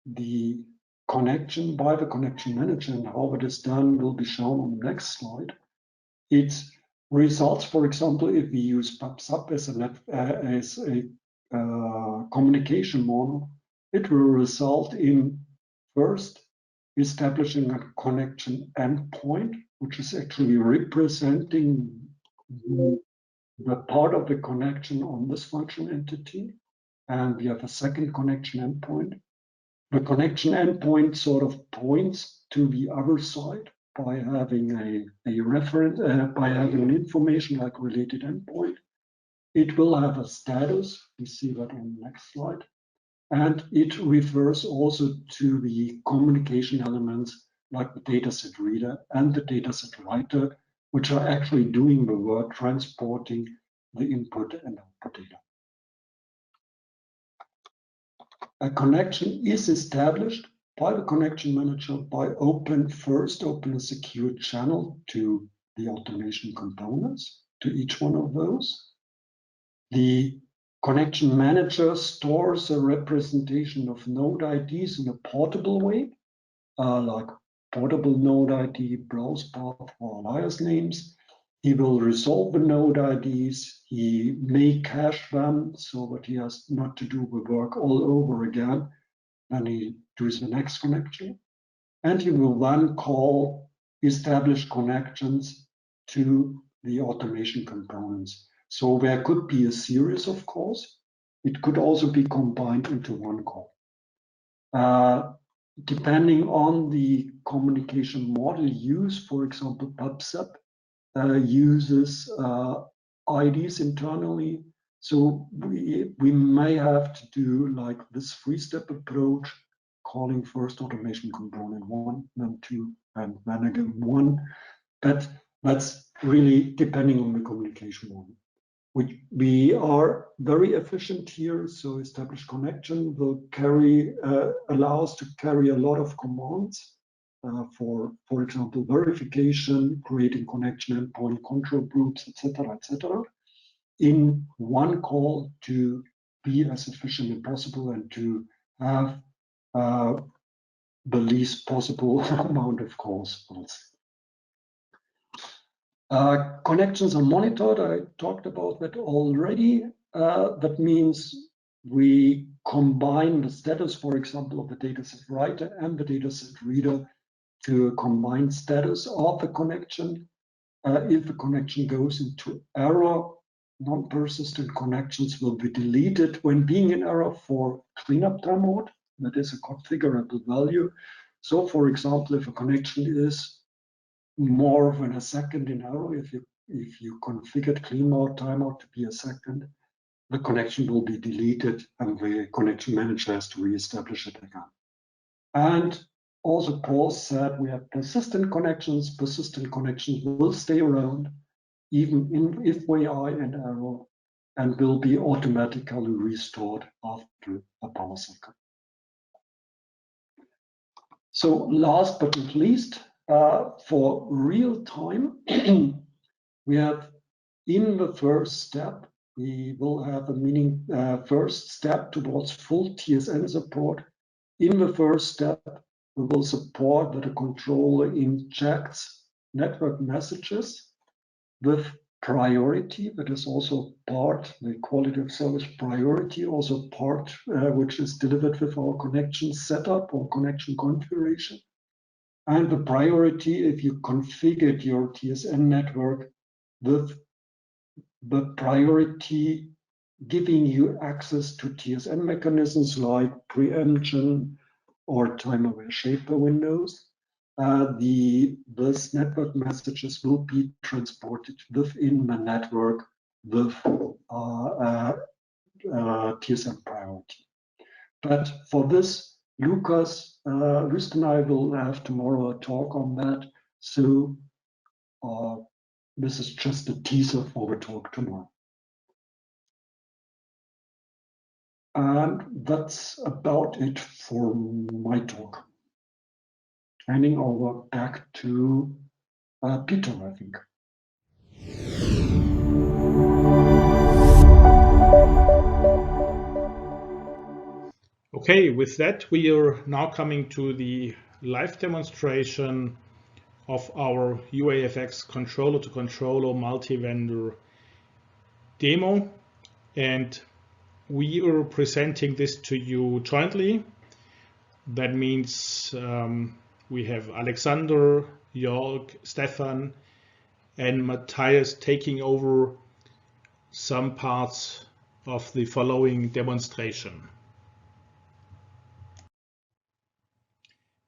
the connection by the connection manager, and how it is done will be shown on the next slide. It results, for example, if we use PubSub as a communication model, it will result in first establishing a connection endpoint, which is actually representing the part of the connection on this function entity. And we have a second connection endpoint. The connection endpoint sort of points to the other side by having a reference, by having an information like related endpoint. It will have a status. We see that on the next slide. And it refers also to the communication elements like the dataset reader and the dataset writer, which are actually doing the work transporting the input and output data. A connection is established by the connection manager by open a secure channel to the automation components, to each one of those. The connection manager stores a representation of node IDs in a portable way, like portable node ID, browse path, or alias names. He will resolve the node IDs. He may cache them so that he has not to do the work all over again. Then he does the next connection. And he will then call established connections to the automation components. So there could be a series of calls. It could also be combined into one call. Depending on the communication model used, for example, PubSub uses IDs internally. So we may have to do like this three-step approach, calling first automation component 1, then 2, and then again 1. But that's really depending on the communication model. We are very efficient here, so established connection will allow us to carry a lot of commands for example, verification, creating connection endpoint, control groups, etc., in one call to be as efficient as possible and to have the least possible amount of calls. Connections are monitored. I talked about that already. That means we combine the status, for example, of the dataset writer and the dataset reader to a combined status of the connection. If the connection goes into error, non-persistent connections will be deleted when being in error for cleanup time mode. That is a configurable value. So, for example, if a connection is more than a second in error, if you configured clean timeout to be a second, the connection will be deleted and the connection manager has to reestablish it again. And also, Paul said we have persistent connections. Persistent connections will stay around even if we are in error and will be automatically restored after a power cycle. So last but not least, for real time, we have in the first step, we will have a first step towards full TSN support. In the first step, we will support that a controller injects network messages with priority. That is also part, the quality of service priority, also part which is delivered with our connection setup or connection configuration. And the priority, if you configured your TSN network with the priority giving you access to TSN mechanisms like preemption or time-aware shaper windows, these network messages will be transported within the network with TSN priority. But for this, Lucas, Rist and I will have tomorrow a talk on that. So this is just a teaser for the talk tomorrow. And that's about it for my talk. Handing over back to Peter, I think. Okay, with that, we are now coming to the live demonstration of our UAFX controller-to-controller multi-vendor demo. And we are presenting this to you jointly. That means we have Alexander, Georg, Stefan, and Matthias taking over some parts of the following demonstration.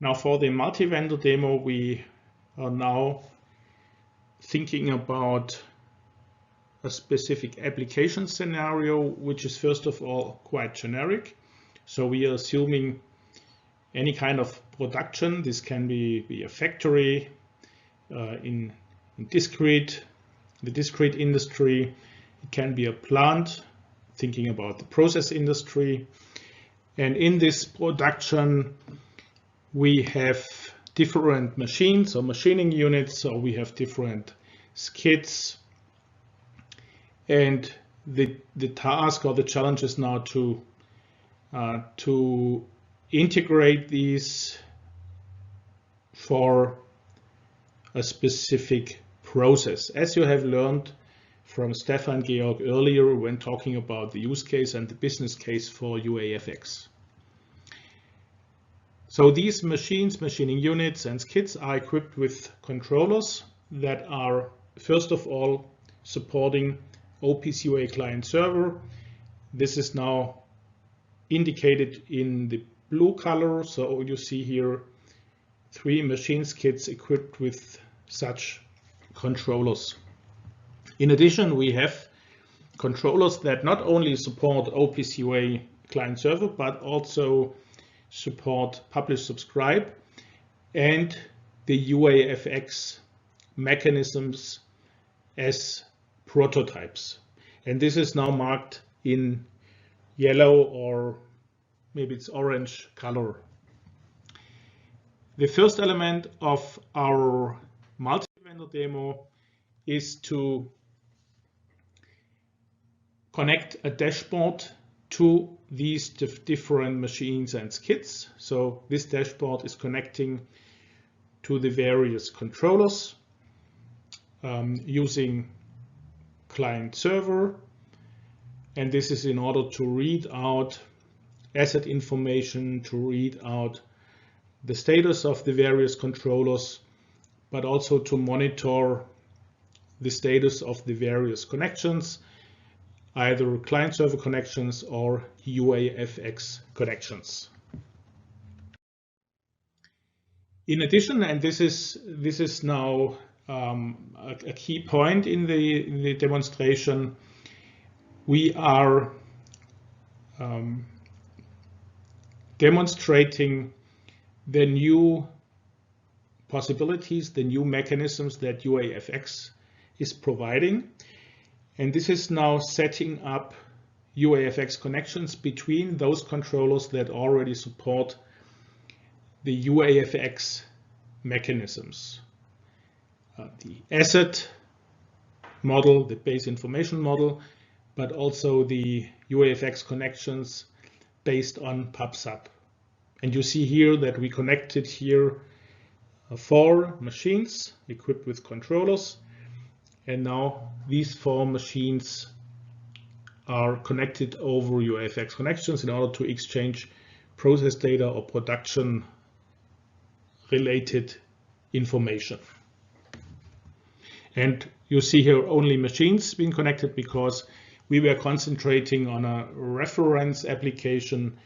Now for the multi-vendor demo, we are now thinking about a specific application scenario, which is first of all quite generic. So we are assuming any kind of production. This can be a factory in the discrete industry. It can be a plant, thinking about the process industry. And in this production, we have different machines or machining units, so we have different skids. And the task or the challenge is now to integrate these for a specific process. As you have learned from Stefan, Georg earlier when talking about the use case and the business case for UAFX. So these machines, machining units and skids are equipped with controllers that are first of all supporting OPC UA client server. This is now indicated in the blue color. So you see here 3 machine skids equipped with such controllers. In addition, we have controllers that not only support OPC UA client server, but also support publish subscribe and the UAFX mechanisms as prototypes. And this is now marked in yellow, or maybe it's orange color. The first element of our multi-vendor demo is to connect a dashboard to these different machines and skids. So this dashboard is connecting to the various controllers using client server, and this is in order to read out asset information, to read out the status of the various controllers, but also to monitor the status of the various connections, either client server connections or UAFX connections. In addition, and this is now a key point in the demonstration, we are demonstrating the new possibilities, the new mechanisms that UAFX is providing. And this is now setting up UAFX connections between those controllers that already support the UAFX mechanisms. The asset model, the base information model, but also the UAFX connections based on PubSub. And you see here that we connected here 4 machines equipped with controllers. And now these 4 machines are connected over UAFX connections in order to exchange process data or production related information. And you see here only machines being connected because we were concentrating on a reference application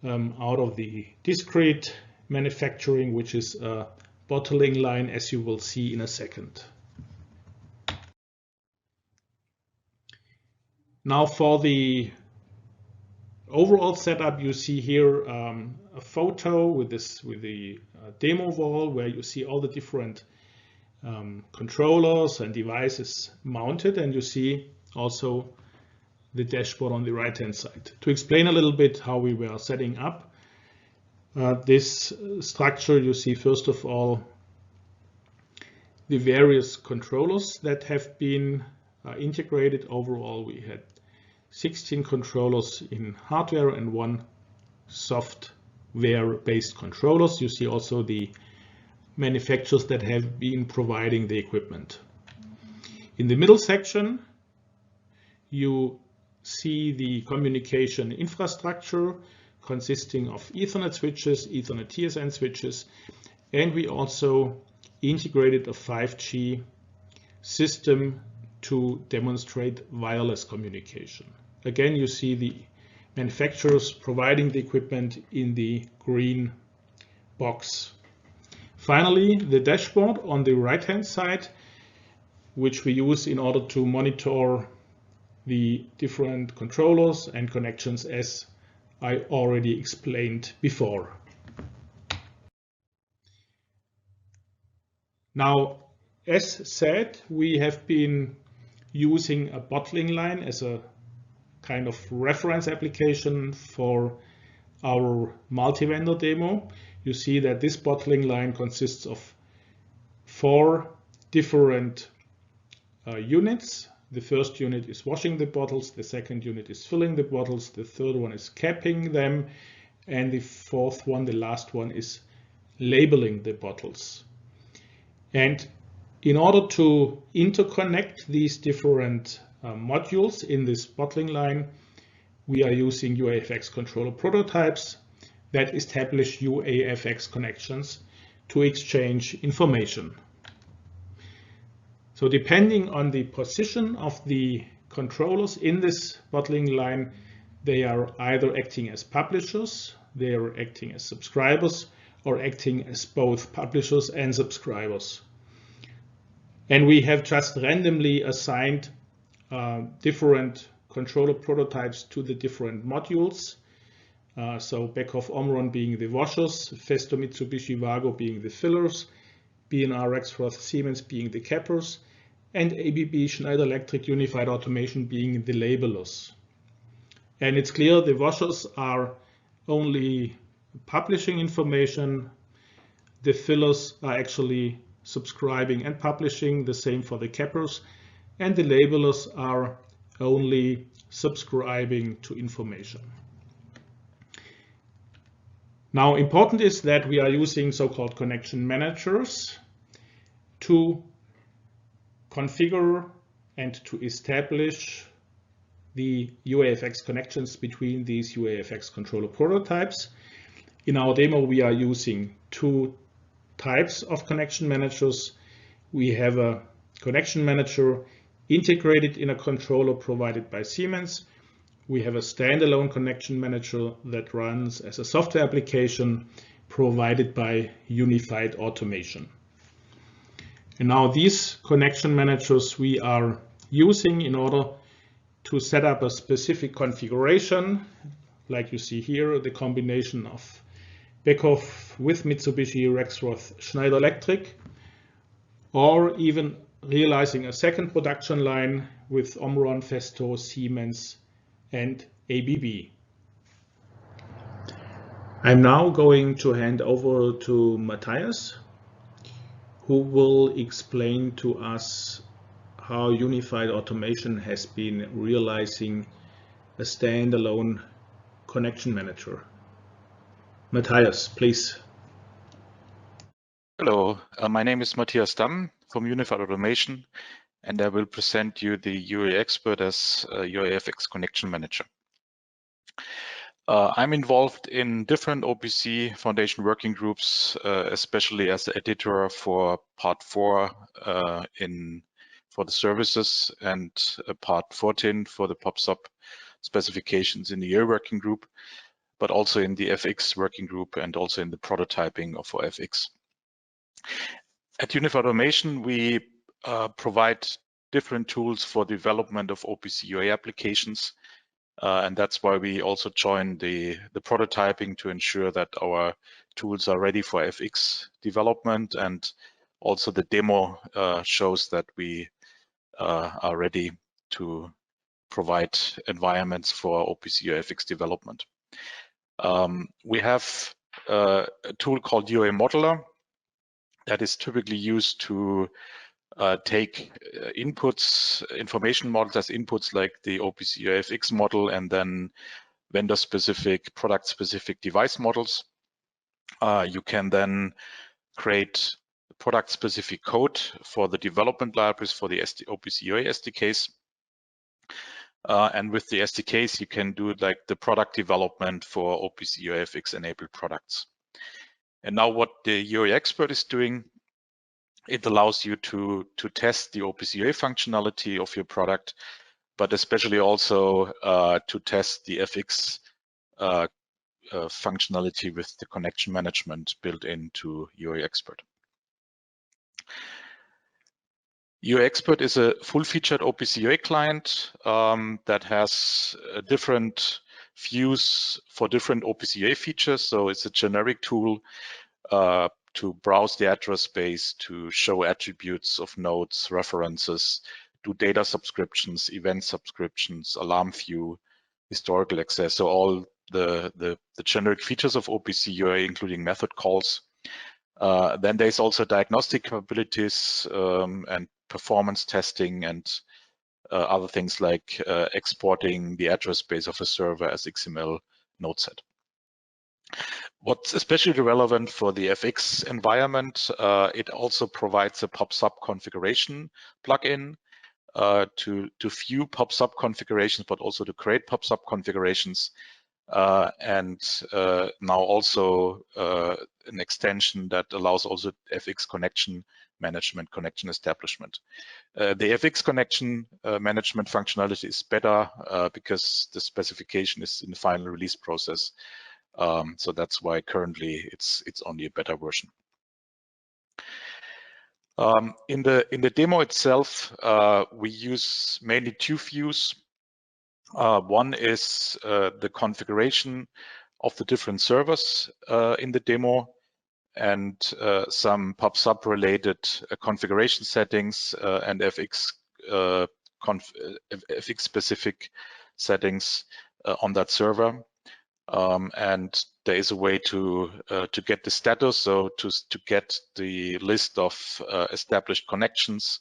out of the discrete manufacturing, which is a bottling line, as you will see in a second. Now for the overall setup, you see here a photo with the demo wall where you see all the different controllers and devices mounted, and you see also the dashboard on the right hand side. To explain a little bit how we were setting up this structure, you see first of all the various controllers that have been integrated. Overall we had 16 controllers in hardware and 1 software-based controllers. You see also the manufacturers that have been providing the equipment. In the middle section, you see the communication infrastructure consisting of Ethernet switches, Ethernet TSN switches, and we also integrated a 5G system to demonstrate wireless communication. Again, you see the manufacturers providing the equipment in the green box. Finally, the dashboard on the right-hand side, which we use in order to monitor the different controllers and connections, as I already explained before. Now, as said, we have been using a bottling line as a kind of reference application for our multi-vendor demo. You see that this bottling line consists of 4 different units. The first unit is washing the bottles, the second unit is filling the bottles, the third one is capping them, and the fourth one, the last one, is labeling the bottles. And in order to interconnect these different modules in this bottling line, we are using UAFX controller prototypes that establish UAFX connections to exchange information. So depending on the position of the controllers in this bottling line, they are either acting as publishers, they are acting as subscribers, or acting as both publishers and subscribers. And we have just randomly assigned different controller prototypes to the different modules. So Beckhoff Omron being the washers, Festo Mitsubishi Vago being the fillers, B&R Rexroth Siemens being the cappers, and ABB Schneider Electric Unified Automation being the labelers. And it's clear the washers are only publishing information. The fillers are actually subscribing and publishing, the same for the cappers, and the labelers are only subscribing to information. Now, important is that we are using so-called connection managers to configure and to establish the UAFX connections between these UAFX controller prototypes. In our demo, we are using 2 types of connection managers. We have a connection manager integrated in a controller provided by Siemens. We have a standalone connection manager that runs as a software application provided by Unified Automation. And now these connection managers we are using in order to set up a specific configuration, like you see here, the combination of Beckhoff with Mitsubishi, Rexroth, Schneider Electric, or even realizing a second production line with Omron, Festo, Siemens, and ABB. I'm now going to hand over to Matthias, who will explain to us how Unified Automation has been realizing a standalone connection manager. Matthias, please. Hello, my name is Matthias Damm from Unified Automation, and I will present you the UA expert as UAFX connection manager. I'm involved in different OPC Foundation working groups, especially as the editor for part 4 for the services and part 14 for the POP-SUB specifications in the year working group, but also in the FX working group and also in the prototyping of OFX. At Unified Automation, we provide different tools for development of OPC UA applications. And that's why we also join the prototyping to ensure that our tools are ready for FX development, and also the demo shows that we are ready to provide environments for OPC UAFX development. We have a tool called UA Modeler that is typically used to take inputs, information models as inputs like the OPC UAFX model, and then vendor-specific, product-specific device models. You can then create product-specific code for the development libraries for the OPC UA SDKs. And with the SDKs, you can do like the product development for OPC UA FX enabled products. And now what the UA expert is doing, it allows you to test the OPC UA functionality of your product, but especially also to test the FX functionality with the connection management built into UA expert. UA expert is a full-featured OPC UA client that has different views for different OPC UA features. So it's a generic tool to browse the address space, to show attributes of nodes, references, do data subscriptions, event subscriptions, alarm view, historical access. So all the generic features of OPC UA, including method calls. Then there's also diagnostic capabilities and performance testing and other things like exporting the address space of a server as XML node set. What's especially relevant for the FX environment, it also provides a pop-sub configuration plugin to view pop-sub configurations, but also to create pop-sub configurations. And now also an extension that allows also FX connection management, connection establishment. The FX connection management functionality is better because the specification is in the final release process. So that's why currently it's only a beta version. In the demo itself, we use mainly two views. One is the configuration of the different servers in the demo, and some pub/sub related configuration settings and FX specific settings on that server. And there is a way to get the status, so to get the list of established connections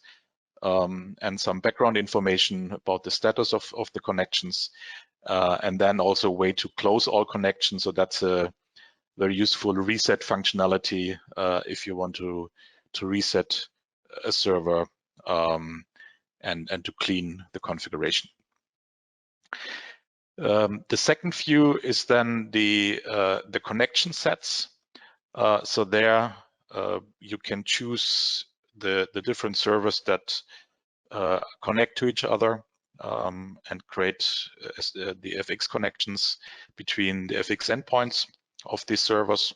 and some background information about the status of the connections, and then also a way to close all connections. So that's a very useful reset functionality if you want to reset a server and to clean the configuration. The second view is then the connection sets. So there you can choose the different servers that connect to each other and create the FX connections between the FX endpoints of these servers.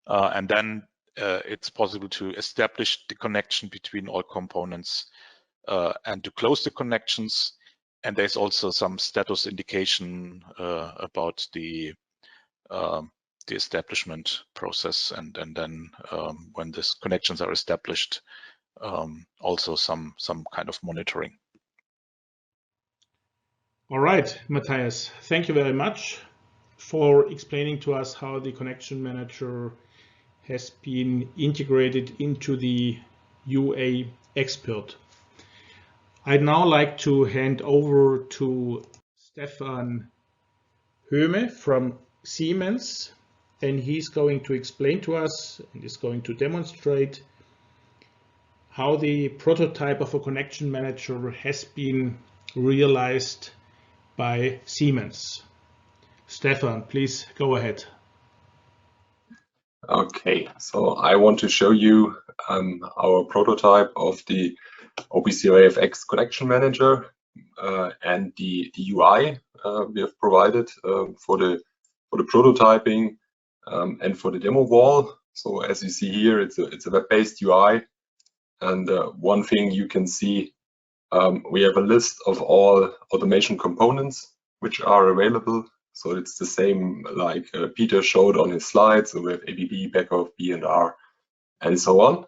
And then it's possible to establish the connection between all components and to close the connections. And there's also some status indication about the establishment process, and then when these connections are established, also some kind of monitoring. All right, Matthias, thank you very much for explaining to us how the connection manager has been integrated into the UA expert. I'd now like to hand over to Stefan Hoeme from Siemens, and he's going to explain to us and is going to demonstrate how the prototype of a connection manager has been realized by Siemens. Stefan, please go ahead. Okay, so I want to show you our prototype of the OPC UA FX connection manager and the UI we have provided for the prototyping and for the demo wall. So as you see here, it's a web-based UI, and one thing you can see, we have a list of all automation components which are available. So it's the same like Peter showed on his slides. So we have ABB, backoff, B&R, and so on.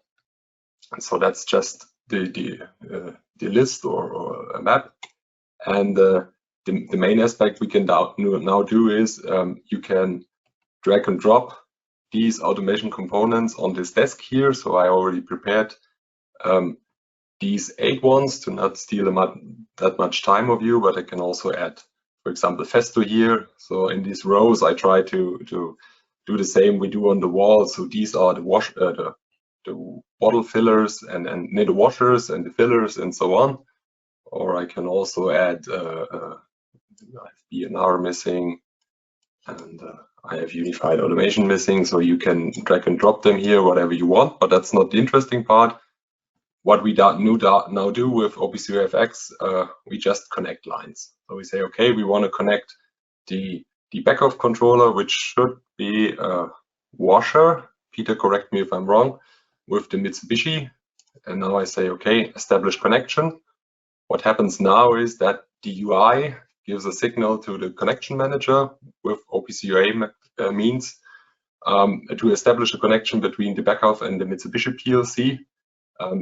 And so that's just the list or a map. And the main aspect we can now do is you can drag and drop these automation components on this desk here. So I already prepared these 8 ones to not steal that much time of you, but I can also add, for example, Festo here. So in these rows, I try to do the same we do on the wall. So these are the bottle fillers and the washers and the fillers and so on. or I can also add BNR missing, and I have unified automation missing, so you can drag and drop them here, whatever you want, but that's not the interesting part. What we now do with OPC UA FX, we just connect lines. So we say, okay, we want to connect the backoff controller, which should be a washer. Peter, correct me if I'm wrong, with the Mitsubishi. And now I say, okay, establish connection. What happens now is that the UI gives a signal to the connection manager with OPC UA means to establish a connection between the backoff and the Mitsubishi PLC.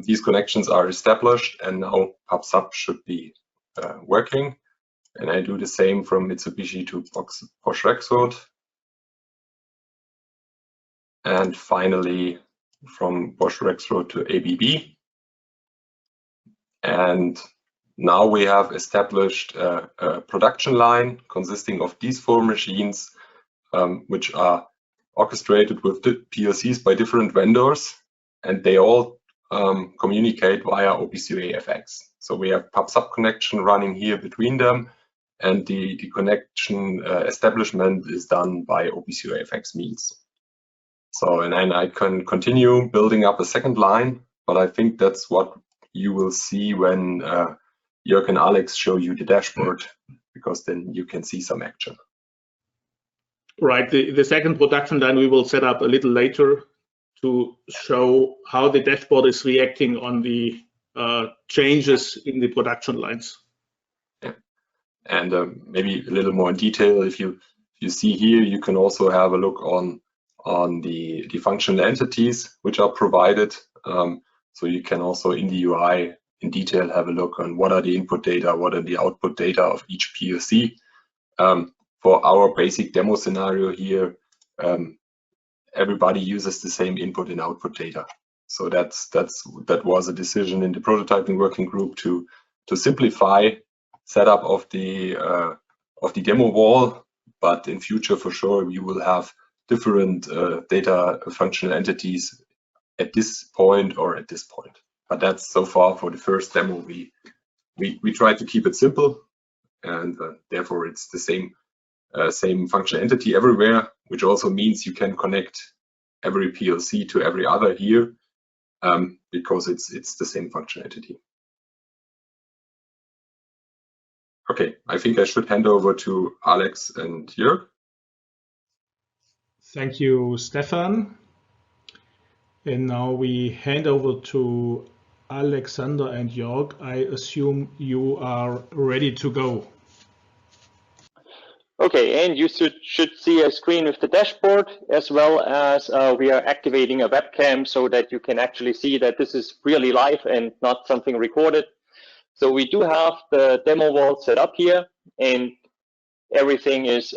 These connections are established, and now PubSub should be working. And I do the same from Mitsubishi to Bosch Rexroth. And finally, from Bosch Rexroth to ABB. And now we have established a production line consisting of these 4 machines, which are orchestrated with the PLCs by different vendors, and they all communicate via OPC UA FX. So we have PubSub connection running here between them, and the connection establishment is done by OPC UA FX means. So, and then I can continue building up a second line, but I think that's what you will see when Joerg and Alex show you the dashboard, because then you can see some action. Right, the second production line we will set up a little later to show how the dashboard is reacting on the changes in the production lines. Yeah, and maybe a little more in detail. If you see here, you can also have a look on the functional entities which are provided. So you can also in the UI in detail have a look on what are the input data, what are the output data of each PLC. For our basic demo scenario here, everybody uses the same input and output data. So that was a decision in the prototyping working group to simplify setup of the demo wall. But in future, for sure, we will have different data functional entities at this point or at this point. But that's so far for the first demo. We try to keep it simple, and therefore it's the same functional entity everywhere, which also means you can connect every PLC to every other here, because it's the same functional entity. Okay, I think I should hand over to Alex and Joerg. Thank you, Stefan. And now we hand over to Alexander and Joerg. I assume you are ready to go. Okay, and you should see a screen with the dashboard, as well as we are activating a webcam so that you can actually see that this is really live and not something recorded. So we do have the demo wall set up here, and everything is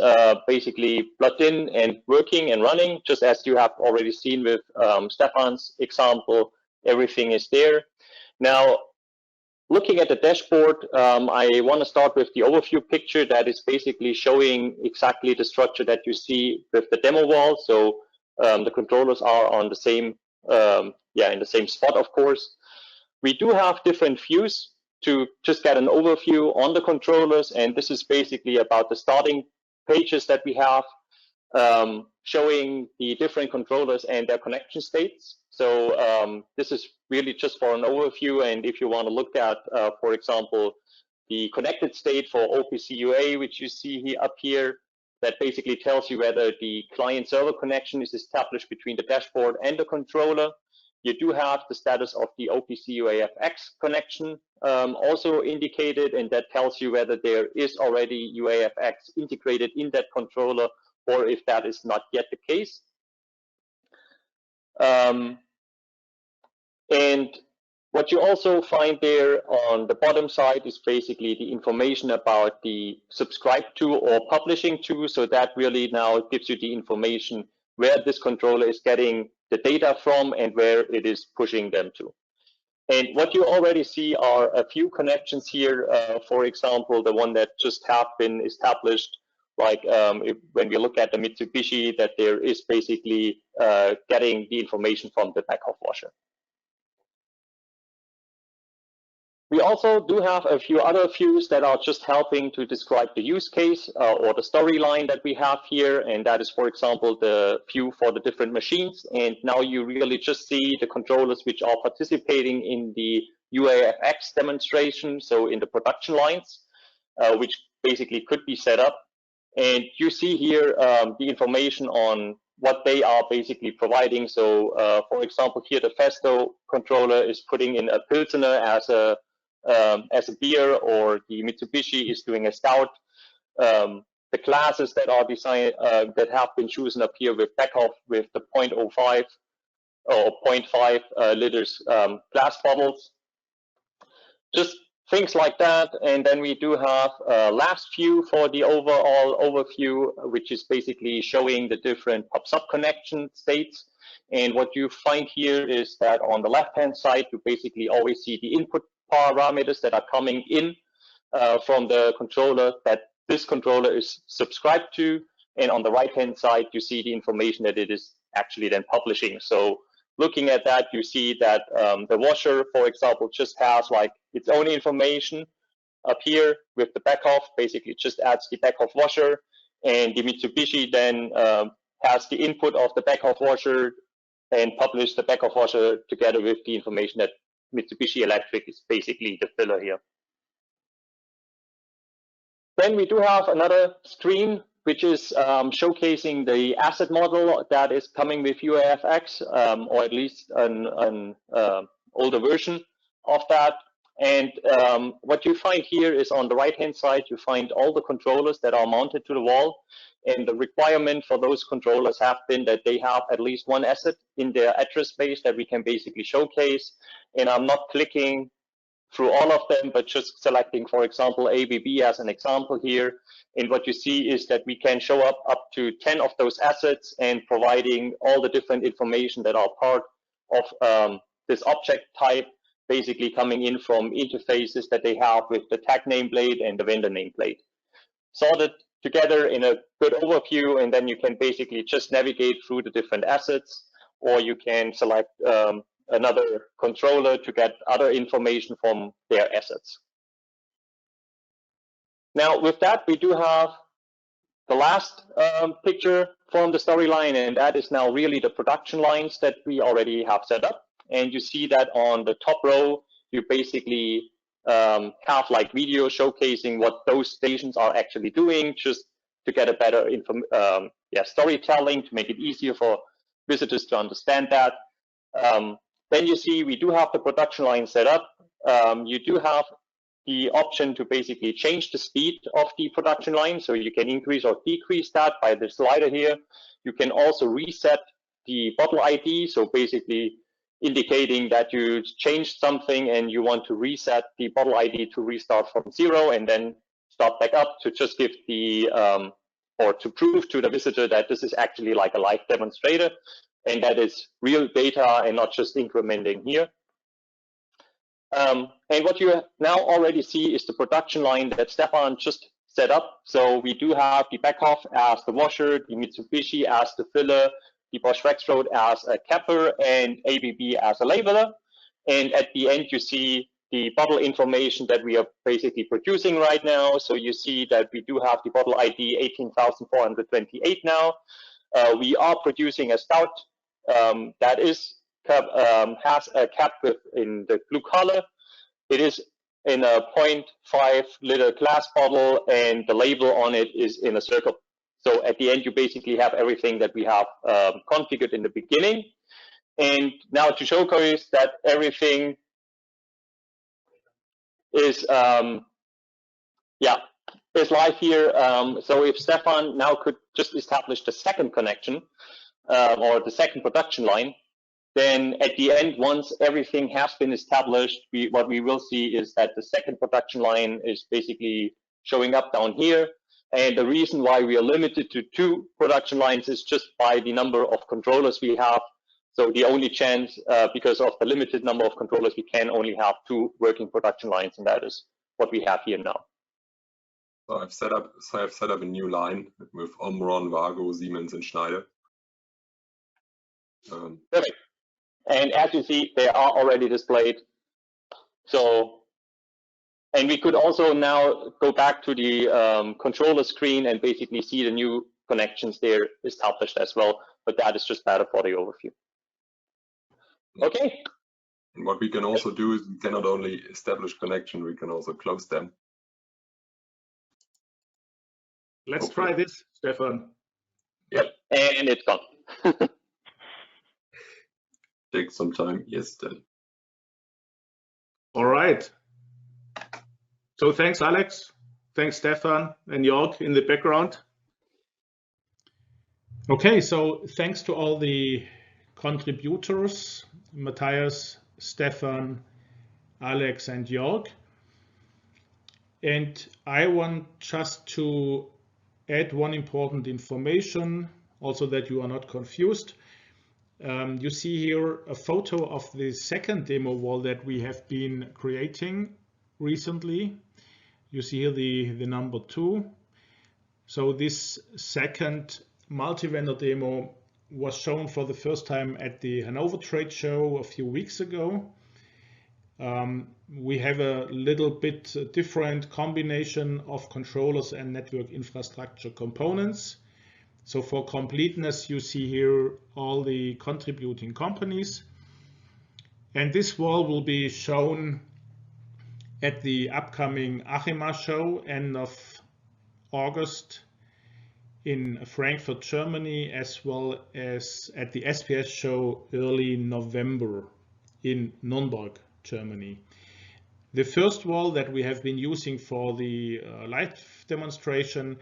basically plugged in and working and running, just as you have already seen with Stefan's example. Everything is there. Now, looking at the dashboard, I want to start with the overview picture that is basically showing exactly the structure that you see with the demo wall. So the controllers are on the same, in the same spot, of course. We do have different views to just get an overview on the controllers, and this is basically about the starting pages that we have, showing the different controllers and their connection states. So this is really just for an overview, and if you want to look at, for example, the connected state for OPC UA, which you see here up here, that basically tells you whether the client-server connection is established between the dashboard and the controller. You do have the status of the OPC UA FX connection also indicated, and that tells you whether there is already UAFX integrated in that controller, or if that is not yet the case. And what you also find there on the bottom side is basically the information about the subscribe to or publishing to. So that really now gives you the information where this controller is getting the data from and where it is pushing them to. And what you already see are a few connections here. For example, the one that just have been established, like when we look at the Mitsubishi, that there is basically getting the information from the backoff washer. We also do have a few other views that are just helping to describe the use case or the storyline that we have here. And that is, for example, the view for the different machines. And now you really just see the controllers which are participating in the UAFX demonstration, so in the production lines, which basically could be set up. And you see here the information on what they are basically providing. So, for example, here the Festo controller is putting in a Pilsener as a beer, or the Mitsubishi is doing a stout. The classes that are designed that have been chosen up here with Beckhoff with the 0.05 or 0.5 liters glass bottles. Just things like that. And then we do have a last view for the overall overview, which is basically showing the different pub-sub connection states. And what you find here is that on the left-hand side, you basically always see the input parameters that are coming in from the controller that this controller is subscribed to. And on the right-hand side, you see the information that it is actually then publishing. So looking at that, you see that the washer, for example, just has like its own information up here with the Beckhoff. Basically, it just adds the Beckhoff washer, and the Mitsubishi then has the input of the Beckhoff washer and publish the Beckhoff washer together with the information that Mitsubishi Electric is basically the filler here. Then we do have another screen which is showcasing the asset model that is coming with UAFX, or at least an older version of that. And what you find here is on the right-hand side, you find all the controllers that are mounted to the wall. And the requirement for those controllers have been that they have at least one asset in their address space that we can basically showcase. And I'm not clicking through all of them, but just selecting, for example, ABB as an example here. And what you see is that we can show up to 10 of those assets and providing all the different information that are part of this object type, basically coming in from interfaces that they have with the tag nameplate and the vendor nameplate. Sorted together in a good overview, and then you can basically just navigate through the different assets, or you can select another controller to get other information from their assets. Now, with that, we do have the last picture from the storyline, and that is now really the production lines that we already have set up. And you see that on the top row, you basically have like video showcasing what those stations are actually doing, just to get a better storytelling, to make it easier for visitors to understand that. Then you see we do have the production line set up. You do have the option to basically change the speed of the production line, so you can increase or decrease that by the slider here. You can also reset the bottle ID, so basically indicating that you changed something and you want to reset the bottle ID to restart from 0 and then start back up, to just give the or to prove to the visitor that this is actually like a live demonstrator and that is real data and not just incrementing here. And what you now already see is the production line that Stefan just set up. So we do have the Beckhoff as the washer, the Mitsubishi as the filler, the Bosch Rexroth as a capper, and ABB as a labeler. And at the end, you see the bottle information that we are basically producing right now. So you see that we do have the bottle ID 18,428 now. We are producing a stout that is has a cap in the blue color. It is in a 0.5 liter glass bottle, and the label on it is in a circle. So at the end, you basically have everything that we have configured in the beginning. And now to showcase that everything is is live here. So if Stefan now could just establish the second connection or the second production line, then at the end, once everything has been established, what we will see is that the second production line is basically showing up down here. And the reason why we are limited to 2 production lines is just by the number of controllers we have. So the only chance, because of the limited number of controllers, we can only have 2 working production lines, and that is what we have here now. So I've set up a new line with Omron, Vago, Siemens, and Schneider. Perfect. And as you see, they are already displayed. So And we could also now go back to the controller screen and basically see the new connections there established as well, but that is just better for the overview. Okay. And what we can also do is we can not only establish connection, we can also close them. Let's try this, Stefan. Yep. And it's gone. Take some time. Yes, then. All right. So thanks, Alex. Thanks, Stefan and Joerg in the background. Okay, so thanks to all the contributors, Matthias, Stefan, Alex, and Joerg. And I want just to add one important information, also that you are not confused. You see here a photo of the second demo wall that we have been creating recently. You see here the number 2. So this second multi-vendor demo was shown for the first time at the Hanover trade show a few weeks ago. We have a little bit different combination of controllers and network infrastructure components. So for completeness, you see here all the contributing companies. And this wall will be shown at the upcoming ACHEMA show, end of August in Frankfurt, Germany, as well as at the SPS show early November in Nuremberg, Germany. The first wall that we have been using for the live demonstration,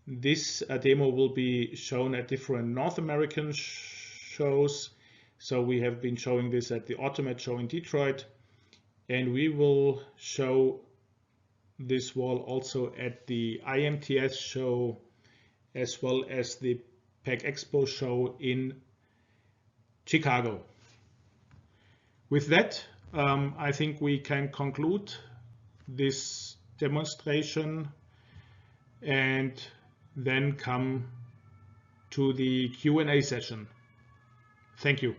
this demo will be shown at different North American shows. So we have been showing this at the Automate show in Detroit, and we will show this wall also at the IMTS show, as well as the PAC Expo show in Chicago. With that, I think we can conclude this demonstration and then come to the Q&A session. Thank you.